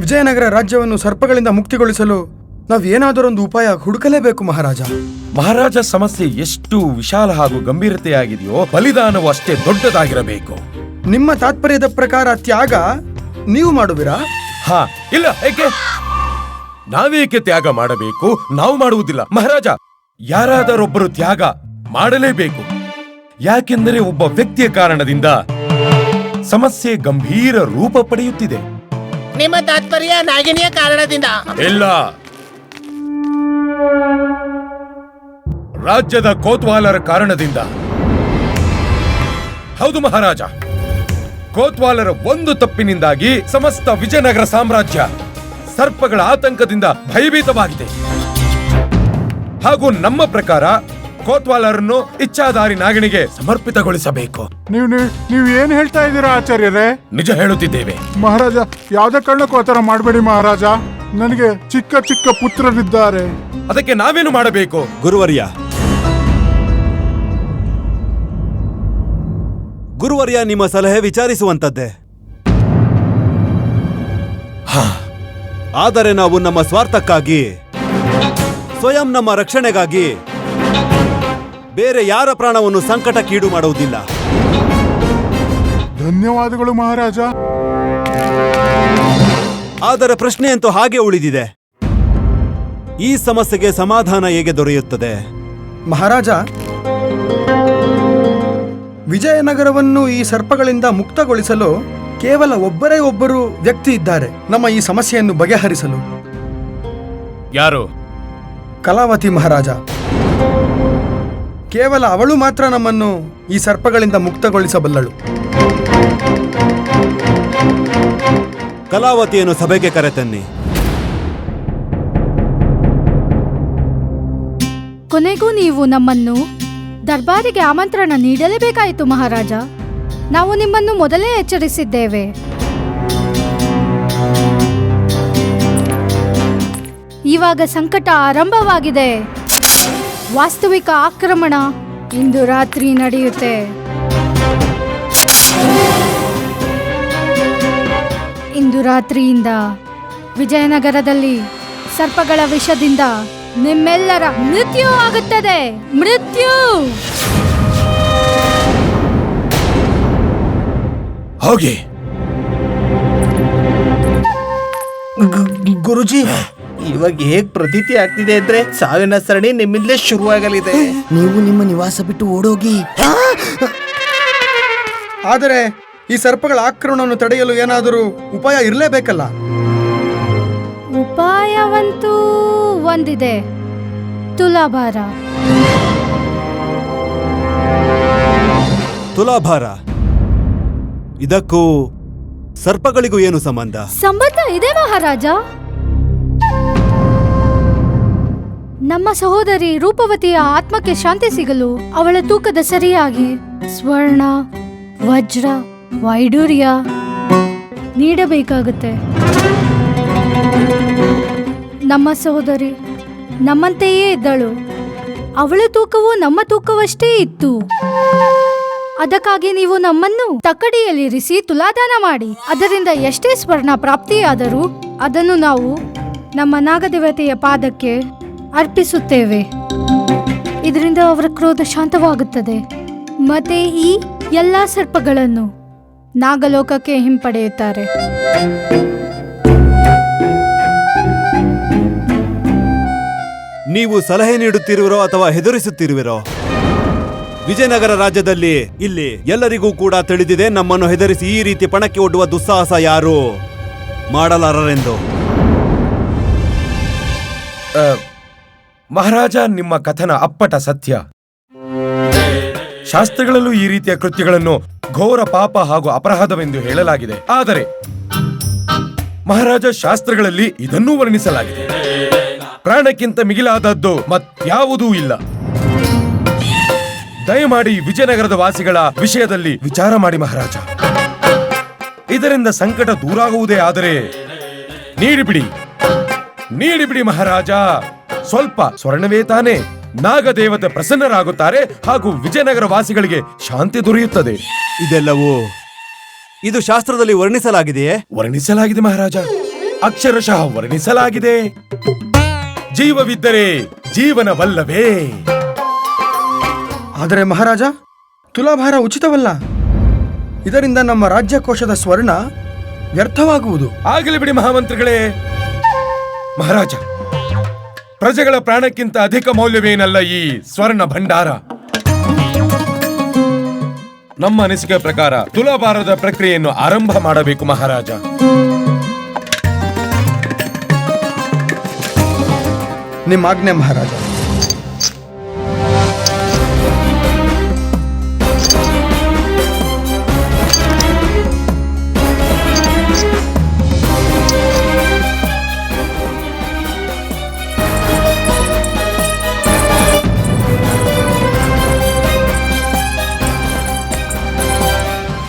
ವಿಜಯನಗರ ರಾಜ್ಯವನ್ನು ಸರ್ಪಗಳಿಂದ ಮುಕ್ತಿಗೊಳಿಸಲು ನಾವು ಏನಾದರೊಂದು ಉಪಾಯ ಹುಡುಕಲೇಬೇಕು ಮಹಾರಾಜ.
ಮಹಾರಾಜ, ಸಮಸ್ಯೆ ಎಷ್ಟು ವಿಶಾಲ ಹಾಗೂ ಗಂಭೀರತೆಯಾಗಿದೆಯೋ ಬಲಿದಾನವು ಅಷ್ಟೇ ದೊಡ್ಡದಾಗಿರಬೇಕು.
ನಿಮ್ಮ ತಾತ್ಪರ್ಯದ ಪ್ರಕಾರ ತ್ಯಾಗ ನೀವು ಮಾಡುವಿರಾ?
ಹಾ, ಇಲ್ಲ. ಏಕೆ? ನಾವೇಕೆ ತ್ಯಾಗ ಮಾಡಬೇಕು? ನಾವು ಮಾಡುವುದಿಲ್ಲ ಮಹಾರಾಜ. ಯಾರಾದರೊಬ್ಬರು ತ್ಯಾಗ ಮಾಡಲೇಬೇಕು. ಯಾಕೆಂದರೆ ಒಬ್ಬ ವ್ಯಕ್ತಿಯ ಕಾರಣದಿಂದ ಸಮಸ್ಯೆ ಗಂಭೀರ ರೂಪ ಪಡೆಯುತ್ತಿದೆ.
ನಿಮ್ಮ ತಾತ್ಪರ್ಯ ನಾಗಿನಿಯ ಕಾರಣದಿಂದ?
ಇಲ್ಲ, ರಾಜ್ಯದ ಕೋತ್ವಾಲರ ಕಾರಣದಿಂದ. ಹೌದು ಮಹಾರಾಜ, ಕೋತ್ವಾಲರ ಒಂದು ತಪ್ಪಿನಿಂದಾಗಿ ಸಮಸ್ತ ವಿಜಯನಗರ ಸಾಮ್ರಾಜ್ಯ ಸರ್ಪಗಳ ಆತಂಕದಿಂದ ಭಯಭೀತವಾಗಿದೆ. ಹಾಗೂ ನಮ್ಮ ಪ್ರಕಾರ ಕೋತ್ವಾಲರನ್ನು ಇಚ್ಛಾಧಾರಿ ನಾಗಿಣಿಗೆ ಸಮರ್ಪಿತಗೊಳಿಸಬೇಕು.
ನೀವು ಏನ್ ಹೇಳ್ತಾ ಇದ್ದೀರಾ ಆಚಾರ್ಯರೇ?
ನಿಜ ಹೇಳುತ್ತಿದ್ದೇವೆ
ಮಹಾರಾಜ. ಯಾವ್ದೇ ಕಾರಣಕ್ಕೂ ಆತರ ಮಾಡಬೇಡಿ ಮಹಾರಾಜ. ನನಗೆ ಚಿಕ್ಕ ಚಿಕ್ಕ ಪುತ್ರರಿದ್ದಾರೆ.
ಅದಕ್ಕೆ ನಾವೇನು ಮಾಡಬೇಕು?
ಗುರುವರ್ಯ, ಗುರುವರ್ಯ, ನಿಮ್ಮ ಸಲಹೆ ವಿಚಾರಿಸುವಂತದ್ದೇ. ಆದರೆ ನಾವು ನಮ್ಮ ಸ್ವಾರ್ಥಕ್ಕಾಗಿ, ಸ್ವಯಂ ನಮ್ಮ ರಕ್ಷಣೆಗಾಗಿ ಬೇರೆ ಯಾರ ಪ್ರಾಣವನ್ನು ಸಂಕಟಕ್ಕೀಡು ಮಾಡುವುದಿಲ್ಲ.
ಧನ್ಯವಾದಗಳು ಮಹಾರಾಜ.
ಆದರೆ ಪ್ರಶ್ನೆಯಂತೂ ಹಾಗೆ ಉಳಿದಿದೆ. ಈ ಸಮಸ್ಯೆಗೆ ಸಮಾಧಾನ ಹೇಗೆ ದೊರೆಯುತ್ತದೆ?
ಮಹಾರಾಜ, ವಿಜಯನಗರವನ್ನು ಈ ಸರ್ಪಗಳಿಂದ ಮುಕ್ತಗೊಳಿಸಲು ಕೇವಲ ಒಬ್ಬರೇ ಒಬ್ಬರು ವ್ಯಕ್ತಿ ಇದ್ದಾರೆ ನಮ್ಮ ಈ ಸಮಸ್ಯೆಯನ್ನು ಬಗೆಹರಿಸಲು.
ಯಾರು?
ಕಲಾವತಿ ಮಹಾರಾಜ. ಕೇವಲ ಅವಳು ಮಾತ್ರ ನಮ್ಮನ್ನು ಈ ಸರ್ಪಗಳಿಂದ ಮುಕ್ತಗೊಳಿಸಬಲ್ಲಳು.
ಕಲಾವತಿಯನ್ನು ಸಭೆಗೆ ಕರೆತನ್ನಿ.
ಕೊನೆಗೂ ನೀವು ನಮ್ಮನ್ನು ದರ್ಬಾರಿಗೆ ಆಮಂತ್ರಣ ನೀಡಲೇಬೇಕಾಯಿತು ಮಹಾರಾಜ. ನಾವು ನಿಮ್ಮನ್ನು ಮೊದಲೇ ಎಚ್ಚರಿಸಿದ್ದೇವೆ. ಇವಾಗ ಸಂಕಟ ಆರಂಭವಾಗಿದೆ. ವಾಸ್ತವಿಕ ಆಕ್ರಮಣ ಇಂದು ರಾತ್ರಿ ನಡೆಯುತ್ತೆ. ಇಂದು ರಾತ್ರಿಯಿಂದ ವಿಜಯನಗರದಲ್ಲಿ ಸರ್ಪಗಳ ವಿಷದಿಂದ ನಿಮ್ಮೆಲ್ಲರ ಮೃತ್ಯು ಆಗುತ್ತದೆ. ಮೃತ್ಯು.
ಹೋಗಿ.
ಗುರುಜಿ, ಇವಾಗ ಹೇಗ್ ಪ್ರತೀತಿ ಆಗ್ತಿದೆ ಅಂದ್ರೆ ಸಾವಿನ ಸರಣಿ ನಿಮ್ಮಿಂದಲೇ ಶುರುವಾಗಲಿದೆ.
ನೀವು ನಿಮ್ಮ ನಿವಾಸ ಬಿಟ್ಟು ಓಡೋಗಿ.
ಆದರೆ ಈ ಸರ್ಪಗಳ ಆಕ್ರಮಣವನ್ನು ತಡೆಯಲು ಏನಾದರೂ ಉಪಾಯ ಇರಲೇಬೇಕಲ್ಲ.
ಉಪಾಯವಂತೂ ಒಂದಿದೆ, ತುಲಾಭಾರ.
ತುಲಾಭಾರ? ಇದಕ್ಕೂ ಸರ್ಪಗಳಿಗೂ ಏನು ಸಂಬಂಧ?
ಸಂಬಂಧ ಇದೆ ಮಹಾರಾಜ. ನಮ್ಮ ಸಹೋದರಿ ರೂಪವತಿಯ ಆತ್ಮಕ್ಕೆ ಶಾಂತಿ ಸಿಗಲು ಅವಳ ತೂಕದ ಸರಿಯಾಗಿ ಸ್ವರ್ಣ, ವಜ್ರ, ವೈಡೂರ್ಯ ನೀಡಬೇಕಾಗುತ್ತೆ. ನಮ್ಮ ಸಹೋದರಿ ನಮ್ಮಂತೆಯೇ ಇದ್ದಳು. ಅವಳ ತೂಕವು ನಮ್ಮ ತೂಕವಷ್ಟೇ ಇತ್ತು. ಅದಕ್ಕಾಗಿ ನೀವು ನಮ್ಮನ್ನು ತಕ್ಕಡಿಯಲ್ಲಿರಿಸಿ ತುಲಾದಾನ ಮಾಡಿ ಅದರಿಂದ ಎಷ್ಟೇ ಸ್ವರ್ಣ ಪ್ರಾಪ್ತಿಯಾದರೂ ಅದನ್ನು ನಾವು ನಮ್ಮ ನಾಗದೇವತೆಯ ಪಾದಕ್ಕೆ ಅರ್ಪಿಸುತ್ತೇವೆ. ಇದರಿಂದ ಅವರ ಕ್ರೋಧ ಶಾಂತವಾಗುತ್ತದೆ. ಮತ್ತೆ ಈ ಎಲ್ಲಾ ಸರ್ಪಗಳನ್ನು ನಾಗಲೋಕಕ್ಕೆ ಹಿಂಪಡೆಯುತ್ತಾರೆ.
ನೀವು ಸಲಹೆ ನೀಡುತ್ತಿರುವಿರೋ ಅಥವಾ ಹೆದರಿಸುತ್ತಿರುವಿರೋ? ವಿಜಯನಗರ ರಾಜ್ಯದಲ್ಲಿ ಇಲ್ಲಿ ಎಲ್ಲರಿಗೂ ಕೂಡ ತಿಳಿದಿದೆ, ನಮ್ಮನ್ನು ಹೆದರಿಸಿ ಈ ರೀತಿ ಪಣಕ್ಕೆ ಒಡ್ಡುವ ದುಸ್ಸಾಹಸ ಯಾರು ಮಾಡಲಾರರೆಂದು.
ಮಹಾರಾಜ, ನಿಮ್ಮ ಕಥನ ಅಪ್ಪಟ ಸತ್ಯ. ಶಾಸ್ತ್ರಗಳಲ್ಲೂ ಈ ರೀತಿಯ ಕೃತ್ಯಗಳನ್ನು ಘೋರ ಪಾಪ ಹಾಗೂ ಅಪರಾಧವೆಂದು ಹೇಳಲಾಗಿದೆ. ಆದರೆ ಮಹಾರಾಜ, ಶಾಸ್ತ್ರಗಳಲ್ಲಿ ಇದನ್ನೂ ವರ್ಣಿಸಲಾಗಿದೆ. ಪ್ರಾಣಕ್ಕಿಂತ ಮಿಗಿಲಾದದ್ದು ಮತ್ಯಾವುದೂ ಇಲ್ಲ. ದಯಮಾಡಿ ವಿಜಯನಗರದ ವಾಸಿಗಳ ವಿಷಯದಲ್ಲಿ ವಿಚಾರ ಮಾಡಿ ಮಹಾರಾಜ. ಇದರಿಂದ ಸಂಕಟ ದೂರಾಗುವುದೇ ಆದರೆ ನೀಡಿಬಿಡಿ ಮಹಾರಾಜ. ಸ್ವಲ್ಪ ಸ್ವರ್ಣವೇ ತಾನೇ. ನಾಗದೇವತೆ ಪ್ರಸನ್ನರಾಗುತ್ತಾರೆ ಹಾಗೂ ವಿಜಯನಗರ ವಾಸಿಗಳಿಗೆ ಶಾಂತಿ ದೊರೆಯುತ್ತದೆ.
ಇದು ಶಾಸ್ತ್ರದಲ್ಲಿ ವರ್ಣಿಸಲಾಗಿದೆಯೇ?
ವರ್ಣಿಸಲಾಗಿದೆ ಮಹಾರಾಜ, ಅಕ್ಷರಶಃ ವರ್ಣಿಸಲಾಗಿದೆ. ಜೀವವಿದ್ದರೆ ಜೀವನವಲ್ಲವೇ?
ಆದರೆ ಮಹಾರಾಜ, ತುಲಾಭಾರ ಉಚಿತವಲ್ಲ. ಇದರಿಂದ ನಮ್ಮ ರಾಜ್ಯಕೋಶದ ಸ್ವರ್ಣ ವ್ಯರ್ಥವಾಗುವುದು.
ಆಗಲಿ ಬಿಡಿ ಮಹಾಮಂತ್ರಿಗಳೇ. ಮಹಾರಾಜ, ಪ್ರಜೆಗಳ ಪ್ರಾಣಕ್ಕಿಂತ ಅಧಿಕ ಮೌಲ್ಯವೇನಲ್ಲ ಈ ಸ್ವರ್ಣ ಭಂಡಾರ. ನಮ್ಮ ಅನಿಸಿಕೆ ಪ್ರಕಾರ ತುಲಾಭಾರದ ಪ್ರಕ್ರಿಯೆಯನ್ನು ಆರಂಭ ಮಾಡಬೇಕು ಮಹಾರಾಜ.
ನಿಮ್ಮ ಆಜ್ಞೆ ಮಹಾರಾಜ.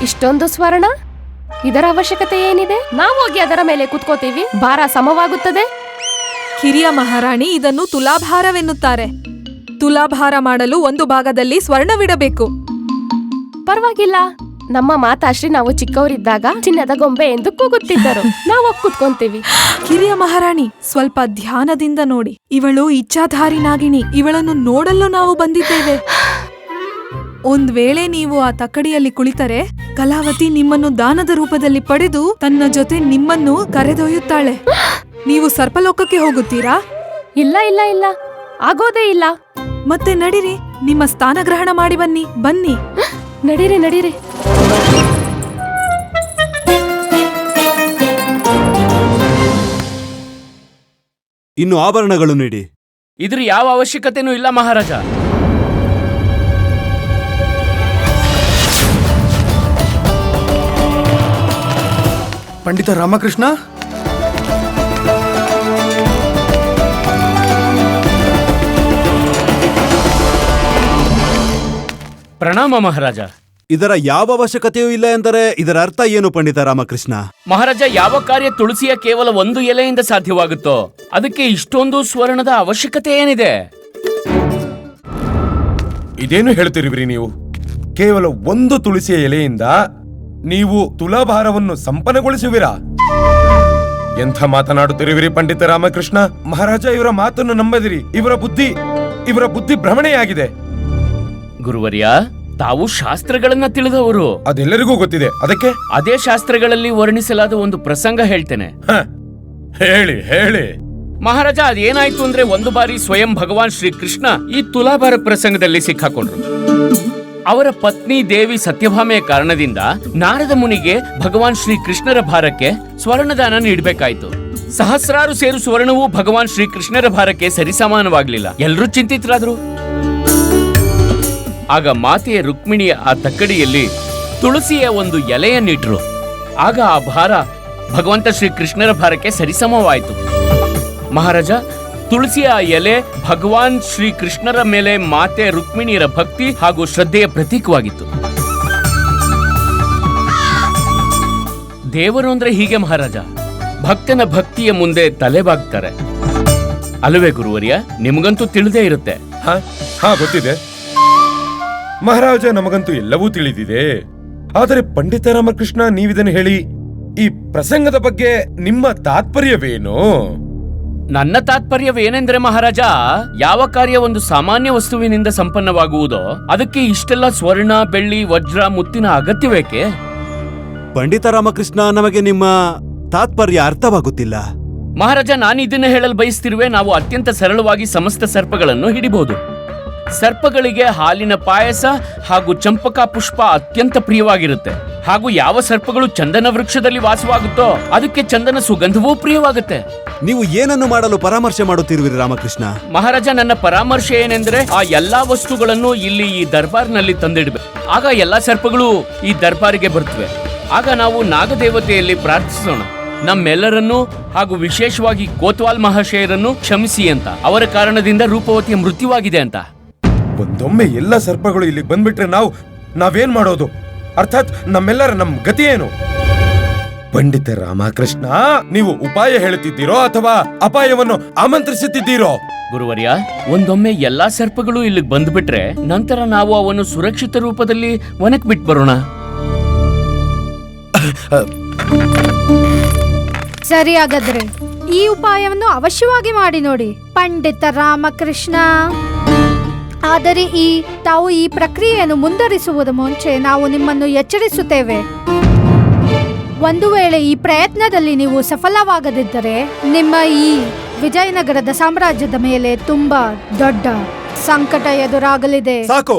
ಇಷ್ಟೊಂದು ಸ್ವರ್ಣ, ಇದರ ಅವಶ್ಯಕತೆ ಏನಿದೆ? ನಾವು ಹೋಗಿ ಅದರ ಮೇಲೆ ಕುತ್ಕೋತೀವಿ, ಭಾರ ಸಮವಾಗುತ್ತದೆ.
ಕಿರಿಯ ಮಹಾರಾಣಿ ಇದನ್ನು ತುಲಾಭಾರವೆನ್ನುತ್ತಾರೆ. ತುಲಾಭಾರ ಮಾಡಲು ಒಂದು ಭಾಗದಲ್ಲಿ ಸ್ವರ್ಣವಿಡಬೇಕು.
ಪರವಾಗಿಲ್ಲ, ನಮ್ಮ ಮಾತಾಶ್ರೀ ನಾವು ಚಿಕ್ಕವರಿದ್ದಾಗ ಚಿನ್ನದ ಗೊಂಬೆ ಎಂದು ಕೂಗುತ್ತಿದ್ದರು. ನಾವು ಕೂತ್ಕೊಂತೀವಿ.
ಕಿರಿಯ ಮಹಾರಾಣಿ, ಸ್ವಲ್ಪ ಧ್ಯಾನದಿಂದ ನೋಡಿ. ಇವಳು ಇಚ್ಛಾಧಾರಿ ನಾಗಿಣಿ. ಇವಳನ್ನು ನೋಡಲು ನಾವು ಬಂದಿದ್ದೇವೆ. ಒಂದ್ ವೇಳೆ ನೀವು ಆ ತಕ್ಕಡಿಯಲ್ಲಿ ಕುಳಿತರೆ ಕಲಾವತಿ ನಿಮ್ಮನ್ನು ದಾನದ ರೂಪದಲ್ಲಿ ಪಡೆದು ತನ್ನ ಜೊತೆ ನಿಮ್ಮನ್ನು ಕರೆದೊಯ್ಯುತ್ತಾಳೆ. ನೀವು ಸರ್ಪಲೋಕಕ್ಕೆ ಹೋಗುತ್ತೀರಾ?
ಇಲ್ಲ ಇಲ್ಲ ಇಲ್ಲ, ಆಗೋದೇ ಇಲ್ಲ.
ಮತ್ತೆ ನಡೀರಿ, ನಿಮ್ಮ ಸ್ಥಾನ ಗ್ರಹಣ ಮಾಡಿ ಬನ್ನಿ. ಬನ್ನಿ,
ನಡೀರಿ ನಡೀರಿ.
ಇನ್ನು ಆಭರಣಗಳು ನೀಡಿ.
ಇದ್ರ ಯಾವ ಅವಶ್ಯಕತೆನೂ ಇಲ್ಲ ಮಹಾರಾಜ.
ಪಂಡಿತ ರಾಮಕೃಷ್ಣ,
ಪ್ರಣಾಮ ಮಹಾರಾಜ.
ಇದರ ಯಾವ ಅವಶ್ಯಕತೆಯೂ ಇಲ್ಲ ಎಂದರೆ ಇದರ ಅರ್ಥ ಏನು ಪಂಡಿತ ರಾಮಕೃಷ್ಣ?
ಮಹಾರಾಜ, ಯಾವ ಕಾರ್ಯ ತುಳಸಿಯ ಕೇವಲ ಒಂದು ಎಲೆಯಿಂದ ಸಾಧ್ಯವಾಗುತ್ತೋ ಅದಕ್ಕೆ ಇಷ್ಟೊಂದು ಸ್ವರ್ಣದ ಅವಶ್ಯಕತೆ ಏನಿದೆ?
ಇದೇನು ಹೇಳ್ತಿರುವಿರಿ ನೀವು? ಕೇವಲ ಒಂದು ತುಳಸಿಯ ಎಲೆಯಿಂದ ನೀವು ತುಲಾಭಾರವನ್ನು ಸಂಪನ್ನಗೊಳಿಸುವಿರಾ? ಎಂಥ ಮಾತನಾಡುತ್ತಿರುವಿರಿ ಪಂಡಿತ ರಾಮಕೃಷ್ಣ? ಮಹಾರಾಜ, ಇವರ ಮಾತನ್ನು ನಂಬದಿರಿ. ಇವರ ಬುದ್ಧಿ ಭ್ರಮಣೆಯಾಗಿದೆ.
ಗುರುವರ್ಯ, ತಾವು ಶಾಸ್ತ್ರಗಳನ್ನ ತಿಳಿದವರು.
ಅದೆಲ್ಲರಿಗೂ ಗೊತ್ತಿದೆ. ಅದಕ್ಕೆ
ಅದೇ ಶಾಸ್ತ್ರಗಳಲ್ಲಿ ವರ್ಣಿಸಲಾದ ಒಂದು ಪ್ರಸಂಗ ಹೇಳ್ತೇನೆ.
ಹೇಳಿ ಹೇಳಿ.
ಮಹಾರಾಜ, ಅದೇನಾಯ್ತು ಅಂದ್ರೆ ಒಂದು ಬಾರಿ ಸ್ವಯಂ ಭಗವಾನ್ ಶ್ರೀ ಕೃಷ್ಣ ಈ ತುಲಾಭಾರ ಪ್ರಸಂಗದಲ್ಲಿ ಸಿಕ್ಕಾಕೊಂಡ್ರು. ಅವರ ಪತ್ನಿ ದೇವಿ ಸತ್ಯಭಾಮೆಯ ಕಾರಣದಿಂದ ನಾರದ ಮುನಿಗೆ ಭಗವಾನ್ ಶ್ರೀ ಕೃಷ್ಣರ ಭಾರಕ್ಕೆ ಸ್ವರ್ಣದಾನ ನೀಡಬೇಕಾಯ್ತು. ಸಹಸ್ರಾರು ಸೇರು ಸ್ವರ್ಣವು ಭಗವಾನ್ ಶ್ರೀ ಕೃಷ್ಣರ ಭಾರಕ್ಕೆ ಸರಿಸಮಾನವಾಗ್ಲಿಲ್ಲ. ಎಲ್ಲರೂ ಚಿಂತಿತರಾದ್ರು. ಆಗ ಮಾತೆಯ ರುಕ್ಮಿಣಿಯ ಆ ತಕ್ಕಡಿಯಲ್ಲಿ ತುಳಸಿಯ ಒಂದು ಎಲೆಯನ್ನಿಟ್ರು. ಆಗ ಆ ಭಾರ ಭಗವಂತ ಶ್ರೀ ಕೃಷ್ಣರ ಭಾರಕ್ಕೆ ಸರಿಸಮವಾಯಿತು. ಮಹಾರಾಜ, ತುಳಸಿಯ ಎಲೆ ಭಗವಾನ್ ಶ್ರೀ ಕೃಷ್ಣರ ಮೇಲೆ ಮಾತೆ ರುಕ್ಮಿಣಿಯರ ಭಕ್ತಿ ಹಾಗೂ ಶ್ರದ್ಧೆಯ ಪ್ರತೀಕವಾಗಿತ್ತು. ದೇವರು ಅಂದ್ರೆ ಹೀಗೆ ಮಹಾರಾಜ, ಭಕ್ತನ ಭಕ್ತಿಯ ಮುಂದೆ ತಲೆಬಾಗ್ತಾರೆ ಅಲ್ಲವೇ ಗುರುವರ್ಯ? ನಿಮಗಂತೂ ತಿಳಿದೇ ಇರುತ್ತೆ.
ಹಾ, ಗೊತ್ತಿದೆ ಮಹಾರಾಜ, ನಮಗಂತೂ ಎಲ್ಲವೂ ತಿಳಿದಿದೆ. ಆದರೆ ಪಂಡಿತ ರಾಮಕೃಷ್ಣ, ನೀವಿದನ್ನು ಹೇಳಿ ಈ ಪ್ರಸಂಗದ ಬಗ್ಗೆ ನಿಮ್ಮ ತಾತ್ಪರ್ಯವೇನು?
ನನ್ನ ತಾತ್ಪರ್ಯವೇನೆಂದ್ರೆ ಮಹಾರಾಜ, ಯಾವ ಕಾರ್ಯ ಒಂದು ಸಾಮಾನ್ಯ ವಸ್ತುವಿನಿಂದ ಸಂಪನ್ನವಾಗುವುದೋ ಅದಕ್ಕೆ ಇಷ್ಟೆಲ್ಲ ಸ್ವರ್ಣ, ಬೆಳ್ಳಿ, ವಜ್ರ, ಮುತ್ತಿನ ಅಗತ್ಯವೇಕೆ?
ಪಂಡಿತ ರಾಮಕೃಷ್ಣ, ನಮಗೆ ನಿಮ್ಮ ತಾತ್ಪರ್ಯ ಅರ್ಥವಾಗುತ್ತಿಲ್ಲ.
ಮಹಾರಾಜ, ನಾನು ಇದನ್ನ ಹೇಳಲು ಬಯಸ್ತಿರುವೆ. ನಾವು ಅತ್ಯಂತ ಸರಳವಾಗಿ ಸಮಸ್ತ ಸರ್ಪಗಳನ್ನು ಹಿಡಿಬಹುದು. ಸರ್ಪಗಳಿಗೆ ಹಾಲಿನ ಪಾಯಸ ಹಾಗೂ ಚಂಪಕ ಪುಷ್ಪ ಅತ್ಯಂತ ಪ್ರಿಯವಾಗಿರುತ್ತೆ. ಹಾಗೂ ಯಾವ ಸರ್ಪಗಳು ಚಂದನ ವೃಕ್ಷದಲ್ಲಿ ವಾಸವಾಗುತ್ತೋ ಅದಕ್ಕೆ ಚಂದನ ಸುಗಂಧವೂ ಪ್ರಿಯವಾಗುತ್ತೆ.
ನೀವು ಏನನ್ನು ಮಾಡಲು ಪರಾಮರ್ಶೆ ಮಾಡುತ್ತಿರುವಿರಿ ರಾಮಕೃಷ್ಣ?
ಮಹಾರಾಜ, ನನ್ನ ಪರಾಮರ್ಶೆ ಏನೆಂದ್ರೆ ಆ ಎಲ್ಲಾ ವಸ್ತುಗಳನ್ನು ಇಲ್ಲಿ ಈ ದರ್ಬಾರ್ನಲ್ಲಿ ತಂದಿಡಬೇಕು. ಆಗ ಎಲ್ಲಾ ಸರ್ಪಗಳು ಈ ದರ್ಬಾರಿಗೆ ಬರ್ತವೆ. ಆಗ ನಾವು ನಾಗದೇವತೆಯಲ್ಲಿ ಪ್ರಾರ್ಥಿಸೋಣ, ನಮ್ಮೆಲ್ಲರನ್ನೂ ಹಾಗೂ ವಿಶೇಷವಾಗಿ ಕೋತ್ವಾಲ್ ಮಹಾಶಯರನ್ನು ಕ್ಷಮಿಸಿ ಅಂತ. ಅವರ ಕಾರಣದಿಂದ ರೂಪವತಿಯ ಮೃತ್ಯುವಾಗಿದೆ ಅಂತ.
ಒಂದೊಮ್ಮೆ ಎಲ್ಲ ಸರ್ಪಗಳು ಇಲ್ಲಿಗೆ ಬಂದ್ಬಿಟ್ರೆ ನಾವೇನ್ ಮಾಡೋದು? ಅರ್ಥಾತ್ ನಮ್ಮೆಲ್ಲರ ಗತಿ ಏನು? ಪಂಡಿತ ರಾಮಕೃಷ್ಣ, ನೀವು ಉಪಾಯ ಹೇಳುತ್ತಿದ್ದೀರೋ ಅಥವಾ ಅಪಾಯವನ್ನು ಆಮಂತ್ರಿಸುತ್ತಿದ್ದೀರೋ?
ಗುರುವರ್ಯ, ಒಂದೊಮ್ಮೆ ಎಲ್ಲಾ ಸರ್ಪಗಳು ಇಲ್ಲಿಗೆ ಬಂದ್ಬಿಟ್ರೆ ನಂತರ ನಾವು ಅವನ್ನು ಸುರಕ್ಷಿತ ರೂಪದಲ್ಲಿ ವನಕ್ ಬಿಟ್ಟು ಬರೋಣ.
ಸರಿ, ಹಾಗಾದ್ರೆ ಈ ಉಪಾಯವನ್ನು ಅವಶ್ಯವಾಗಿ ಮಾಡಿ ನೋಡಿ ಪಂಡಿತ ರಾಮಕೃಷ್ಣ. ಆದರೆ ತಾವು ಈ ಪ್ರಕ್ರಿಯೆಯನ್ನು ಮುಂದುವರಿಸುವುದ ಮುಂಚೆ ನಾವು ನಿಮ್ಮನ್ನು ಎಚ್ಚರಿಸುತ್ತೇವೆ. ಒಂದು ವೇಳೆ ಈ ಪ್ರಯತ್ನದಲ್ಲಿ ನೀವು ಸಫಲವಾಗದಿದ್ದರೆ ನಿಮ್ಮ ಈ ವಿಜಯನಗರದ ಸಾಮ್ರಾಜ್ಯದ ಮೇಲೆ ತುಂಬಾ ದೊಡ್ಡ ಸಂಕಟ ಎದುರಾಗಲಿದೆ.
ಸಾಕು,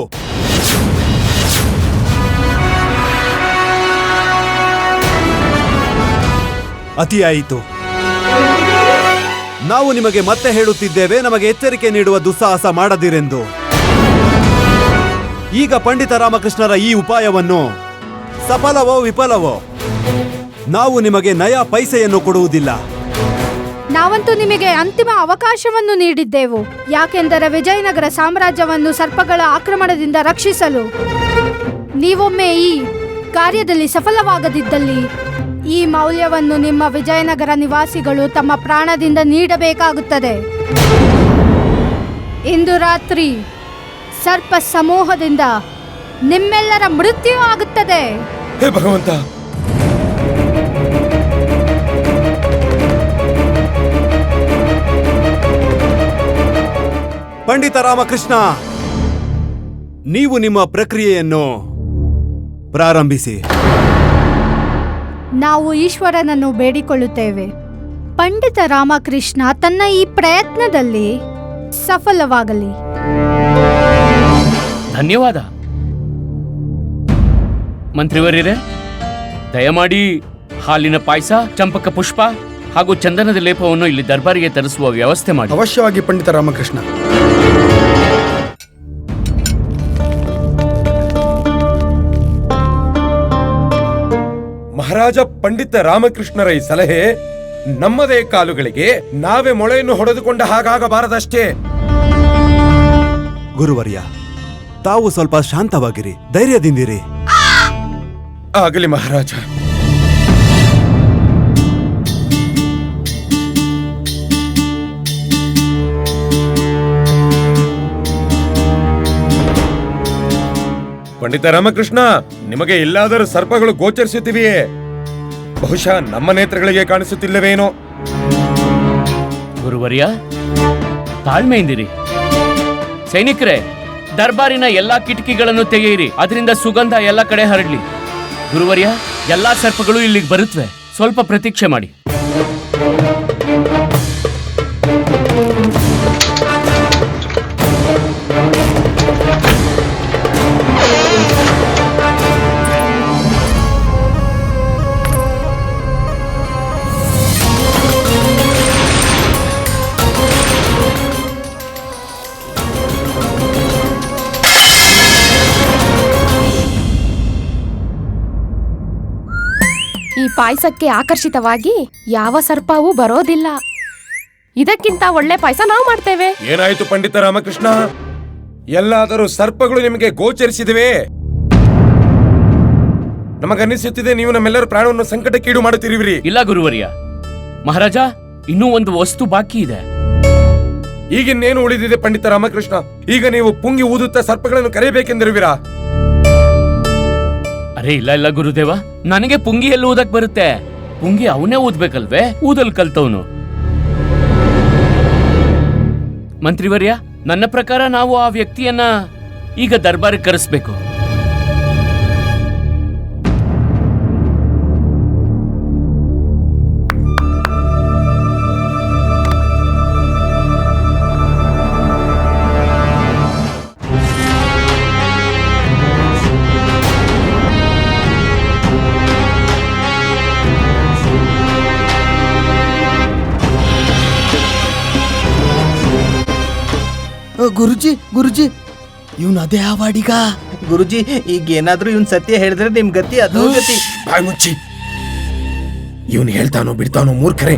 ಅತಿಯಾಯಿತು. ನಾವು ನಿಮಗೆ ಮತ್ತೆ ಹೇಳುತ್ತಿದ್ದೇವೆ, ನಮಗೆ ಎಚ್ಚರಿಕೆ ನೀಡುವ ದುಸ್ಸಾಹಸ ಮಾಡದಿರೆಂದು. ಈಗ ಪಂಡಿತ ರಾಮಕೃಷ್ಣರ ಈ ಉಪಾಯವನ್ನು ಸಫಲವೋ ವಿಫಲವೋ ನಾವು ನಿಮಗೆ ನಯಾ ಪೈಸೆಯನ್ನು ಕೊಡುವುದಿಲ್ಲ.
ನಾವಂತೂ ನಿಮಗೆ ಅಂತಿಮ ಅವಕಾಶವನ್ನು ನೀಡಿದ್ದೆವು. ಯಾಕೆಂದರೆ ವಿಜಯನಗರ ಸಾಮ್ರಾಜ್ಯವನ್ನು ಸರ್ಪಗಳ ಆಕ್ರಮಣದಿಂದ ರಕ್ಷಿಸಲು ನೀವೊಮ್ಮೆ ಈ ಕಾರ್ಯದಲ್ಲಿ ಸಫಲವಾಗದಿದ್ದಲ್ಲಿ ಈ ಮೌಲ್ಯವನ್ನು ನಿಮ್ಮ ವಿಜಯನಗರ ನಿವಾಸಿಗಳು ತಮ್ಮ ಪ್ರಾಣದಿಂದ ನೀಡಬೇಕಾಗುತ್ತದೆ. ಇಂದು ರಾತ್ರಿ ಸರ್ಪ ಸಮೂಹದಿಂದ ನಿಮ್ಮೆಲ್ಲರ ಮೃತ್ಯು ಆಗುತ್ತದೆ.
ಹೇ ಭಗವಂತ!
ಪಂಡಿತ ರಾಮಕೃಷ್ಣ, ನೀವು ನಿಮ್ಮ ಪ್ರಕ್ರಿಯೆಯನ್ನು ಪ್ರಾರಂಭಿಸಿ.
ನಾವು ಈಶ್ವರನನ್ನು ಬೇಡಿಕೊಳ್ಳುತ್ತೇವೆ, ಪಂಡಿತ ರಾಮಕೃಷ್ಣ ತನ್ನ ಈ ಪ್ರಯತ್ನದಲ್ಲಿ ಸಫಲವಾಗಲಿ.
ಧನ್ಯವಾದ. ಮಂತ್ರಿವರ್ಯರೇ, ದಯಮಾಡಿ ಹಾಲಿನ ಪಾಯಸ, ಚಂಪಕ ಪುಷ್ಪ ಹಾಗೂ ಚಂದನದ ಲೇಪವನ್ನು ಇಲ್ಲಿ ದರ್ಬಾರಿಗೆ ತರಿಸುವ ವ್ಯವಸ್ಥೆ ಮಾಡಿ.
ಅವಶ್ಯವಾಗಿ ಪಂಡಿತ ರಾಮಕೃಷ್ಣ.
ಮಹಾರಾಜ ಪಂಡಿತ ರಾಮಕೃಷ್ಣರ ಈ ಸಲಹೆ ನಮ್ಮದೇ ಕಾಲುಗಳಿಗೆ ನಾವೇ ಮೊಳೆಯನ್ನು ಹೊಡೆದುಕೊಂಡ ಹಾಗಾಗಬಾರದಷ್ಟೇ.
ಗುರುವರ್ಯ, ತಾವು ಸ್ವಲ್ಪ ಶಾಂತವಾಗಿರಿ, ಧೈರ್ಯದಿಂದಿರಿ.
ಆಗಲಿ ಮಹಾರಾಜ. ಪಂಡಿತ ರಾಮಕೃಷ್ಣ, ನಿಮಗೆ ಎಲ್ಲಾದರೂ ಸರ್ಪಗಳು ಗೋಚರಿಸುತ್ತಿವೆಯೇ? ಬಹುಶಃ ನಮ್ಮ ನೇತ್ರಗಳಿಗೆ ಕಾಣಿಸುತ್ತಿಲ್ಲವೇನೋ.
ಗುರುವರ್ಯ, ತಾಳ್ಮೆಯಿಂದಿರಿ. ಸೈನಿಕರೇ, ದರ್ಬಾರಿನ ಎಲ್ಲಾ ಕಿಟಕಿಗಳನ್ನು ತೆಗೆಯಿರಿ, ಅದರಿಂದ ಸುಗಂಧ ಎಲ್ಲ ಕಡೆ ಹರಡ್ಲಿ. ಗುರುವರ್ಯ, ಎಲ್ಲಾ ಸರ್ಪಗಳು ಇಲ್ಲಿಗೆ ಬರುತ್ತವೆ, ಸ್ವಲ್ಪ ಪ್ರತೀಕ್ಷೆ ಮಾಡಿ.
ಈ ಪಾಯಸಕ್ಕೆ ಆಕರ್ಷಿತವಾಗಿ ಯಾವ ಸರ್ಪವೂ ಬರೋದಿಲ್ಲ. ಇದಕ್ಕಿಂತ ಒಳ್ಳೆ ಪಾಯಸ ನಾವು ಮಾಡ್ತೇವೆ.
ಏನಾಯ್ತು ಪಂಡಿತ ರಾಮಕೃಷ್ಣ? ಎಲ್ಲಾದರೂ ಸರ್ಪಗಳು ನಿಮಗೆ ಗೋಚರಿಸಿದವೇ? ನಮಗನ್ನಿಸುತ್ತಿದೆ ನೀವು ನಮ್ಮೆಲ್ಲರ ಪ್ರಾಣವನ್ನು ಸಂಕಟಕ್ಕೀಡು ಮಾಡುತ್ತಿರುವಿರಿ.
ಇಲ್ಲ ಗುರುವರ್ಯ, ಮಹಾರಾಜ, ಇನ್ನೂ ಒಂದು ವಸ್ತು ಬಾಕಿ ಇದೆ.
ಈಗಿನ್ನೇನು ಉಳಿದಿದೆ ಪಂಡಿತ ರಾಮಕೃಷ್ಣ? ಈಗ ನೀವು ಪುಂಗಿ ಊದುತ್ತಾ ಸರ್ಪಗಳನ್ನು ಕರೆಯಬೇಕೆಂದಿರುವಿರಾ?
ಅರೆ ಇಲ್ಲ ಗುರುದೇವ, ನನಗೆ ಪುಂಗಿ ಎಲ್ಲಿ ಊದಕ್ ಬರುತ್ತೆ? ಪುಂಗಿ ಅವನೇ ಊದ್ಬೇಕಲ್ವೇ? ಊದಲ್ ಕಲ್ತವನು. ಮಂತ್ರಿವರ್ಯ, ನನ್ನ ಪ್ರಕಾರ ನಾವು ಆ ವ್ಯಕ್ತಿಯನ್ನ ಈಗ ದರ್ಬಾರಿಗೆ ಕರೆಸ್ಬೇಕು.
ಗುರುಜಿ ಗುರುಜಿ, ಇವನು ಅದೇ ಆವಾಡಿಗ.
ಗುರುಜಿ, ಈಗ ಏನಾದ್ರೂ ಇವನ್ ಸತ್ಯ ಹೇಳಿದ್ರೆ ನಿಮ್ ಗತಿ ಅದೋ ಗತಿ.
ಬಾಯ್ ಮುಚ್ಚಿ. ಇವನು ಹೇಳ್ತಾನೋ ಬಿಡ್ತಾನೋ? ಮೂರ್ಖರೇ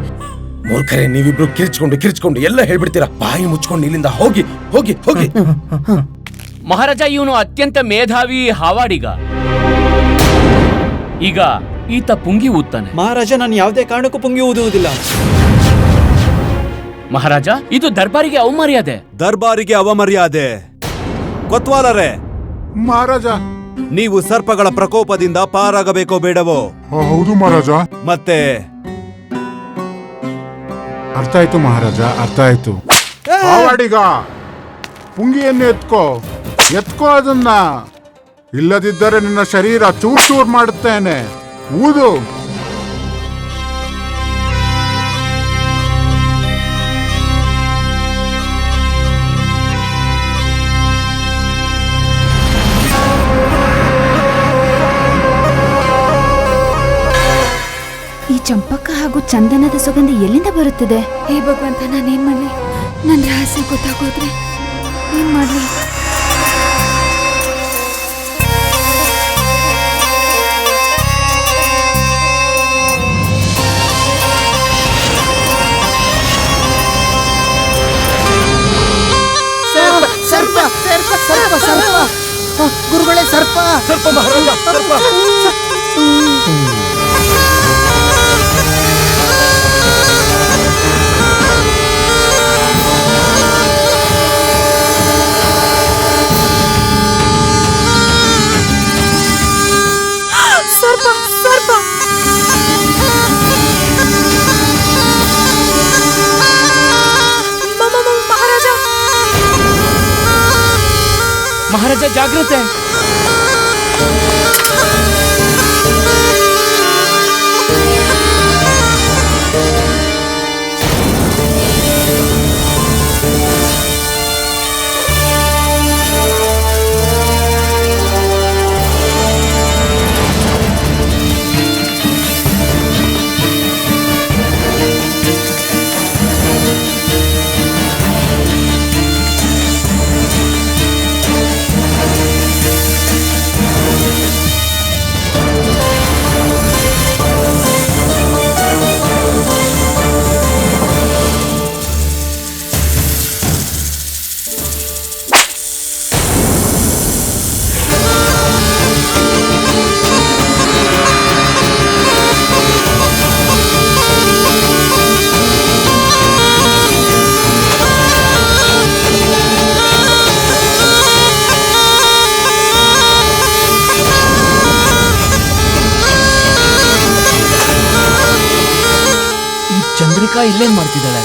ಮೂರ್ಖರೇ, ನೀವಿಬ್ರು ಕಿರ್ಚ್ಕೊಂಡು ಎಲ್ಲ ಹೇಳ್ಬಿಡ್ತೀರಾ. ಬಾಯಿ ಮುಚ್ಕೊಂಡು ಇಲ್ಲಿಂದ ಹೋಗಿ ಹೋಗಿ ಹೋಗಿ.
ಮಹಾರಾಜ, ಇವನು ಅತ್ಯಂತ ಮೇಧಾವಿ ಹಾವಾಡಿಗ. ಈಗ ಈತ ಪುಂಗಿ ಊದ್ತಾನೆ.
ಮಹಾರಾಜ, ನಾನು ಯಾವುದೇ ಕಾರಣಕ್ಕೂ ಪುಂಗಿ ಊದುವುದಿಲ್ಲ.
ಮಹಾರಾಜ, ಇದು ದರ್ಬಾರಿಗೆ ಅವಮರ್ಯಾದೆ.
ದರ್ಬಾರಿಗೆ ಅವಮರ್ಯಾದೆ. ಕೊತ್ವಾಲರೇ,
ಮಹಾರಾಜ,
ನೀವು ಸರ್ಪಗಳ ಪ್ರಕೋಪದಿಂದ ಪಾರಾಗಬೇಕೋ ಬೇಡವೋ?
ಹೌದು ಮಹಾರಾಜ.
ಮತ್ತೆ
ಅರ್ಥ ಆಯ್ತು ಮಹಾರಾಜ, ಅರ್ಥ ಆಯ್ತು. ಆವಾಡಿಗ, ಪುಂಗಿಯನ್ನು ಎತ್ಕೋ ಅದನ್ನ. ಇಲ್ಲದಿದ್ದರೆ ನಿನ್ನ ಶರೀರ ಚೂರ್ ಚೂರ್ ಮಾಡುತ್ತೇನೆ. ಊದು.
ಈ ಚಂಪಕ ಹಾಗೂ ಚಂದನದ ಸುಗಂಧ ಎಲ್ಲಿಂದ ಬರುತ್ತಿದೆ? ಹೇ ಭಗವಂತ, ನಾನೇನ್ ಮಾಡ್ಲಿ? ನನ್ನ ರಹಸ್ಯ ಗೊತ್ತಾಗೋದ್ರೆ ಏನ್ ಮಾಡ್ಲಿ?
ಸರ್ಪ ಸರ್ಪ ಸರ್ಪ ಸರ್ಪ ಗುರುಗಳೇ, ಸರ್ಪ
ಸರ್ಪ ಮಹಾರಾಜ, ಸರ್ಪ.
ಸರ್ಪ ಸರ್ಪ ಮಹಾರಾಜ,
ಮಹಾರಾಜ, ಜಾಗ್ರತೆ. ಚಂದ್ರಿಕಾ ಇಲ್ಲೇನ್ ಮಾಡ್ತಿದ್ದಾಳೆ?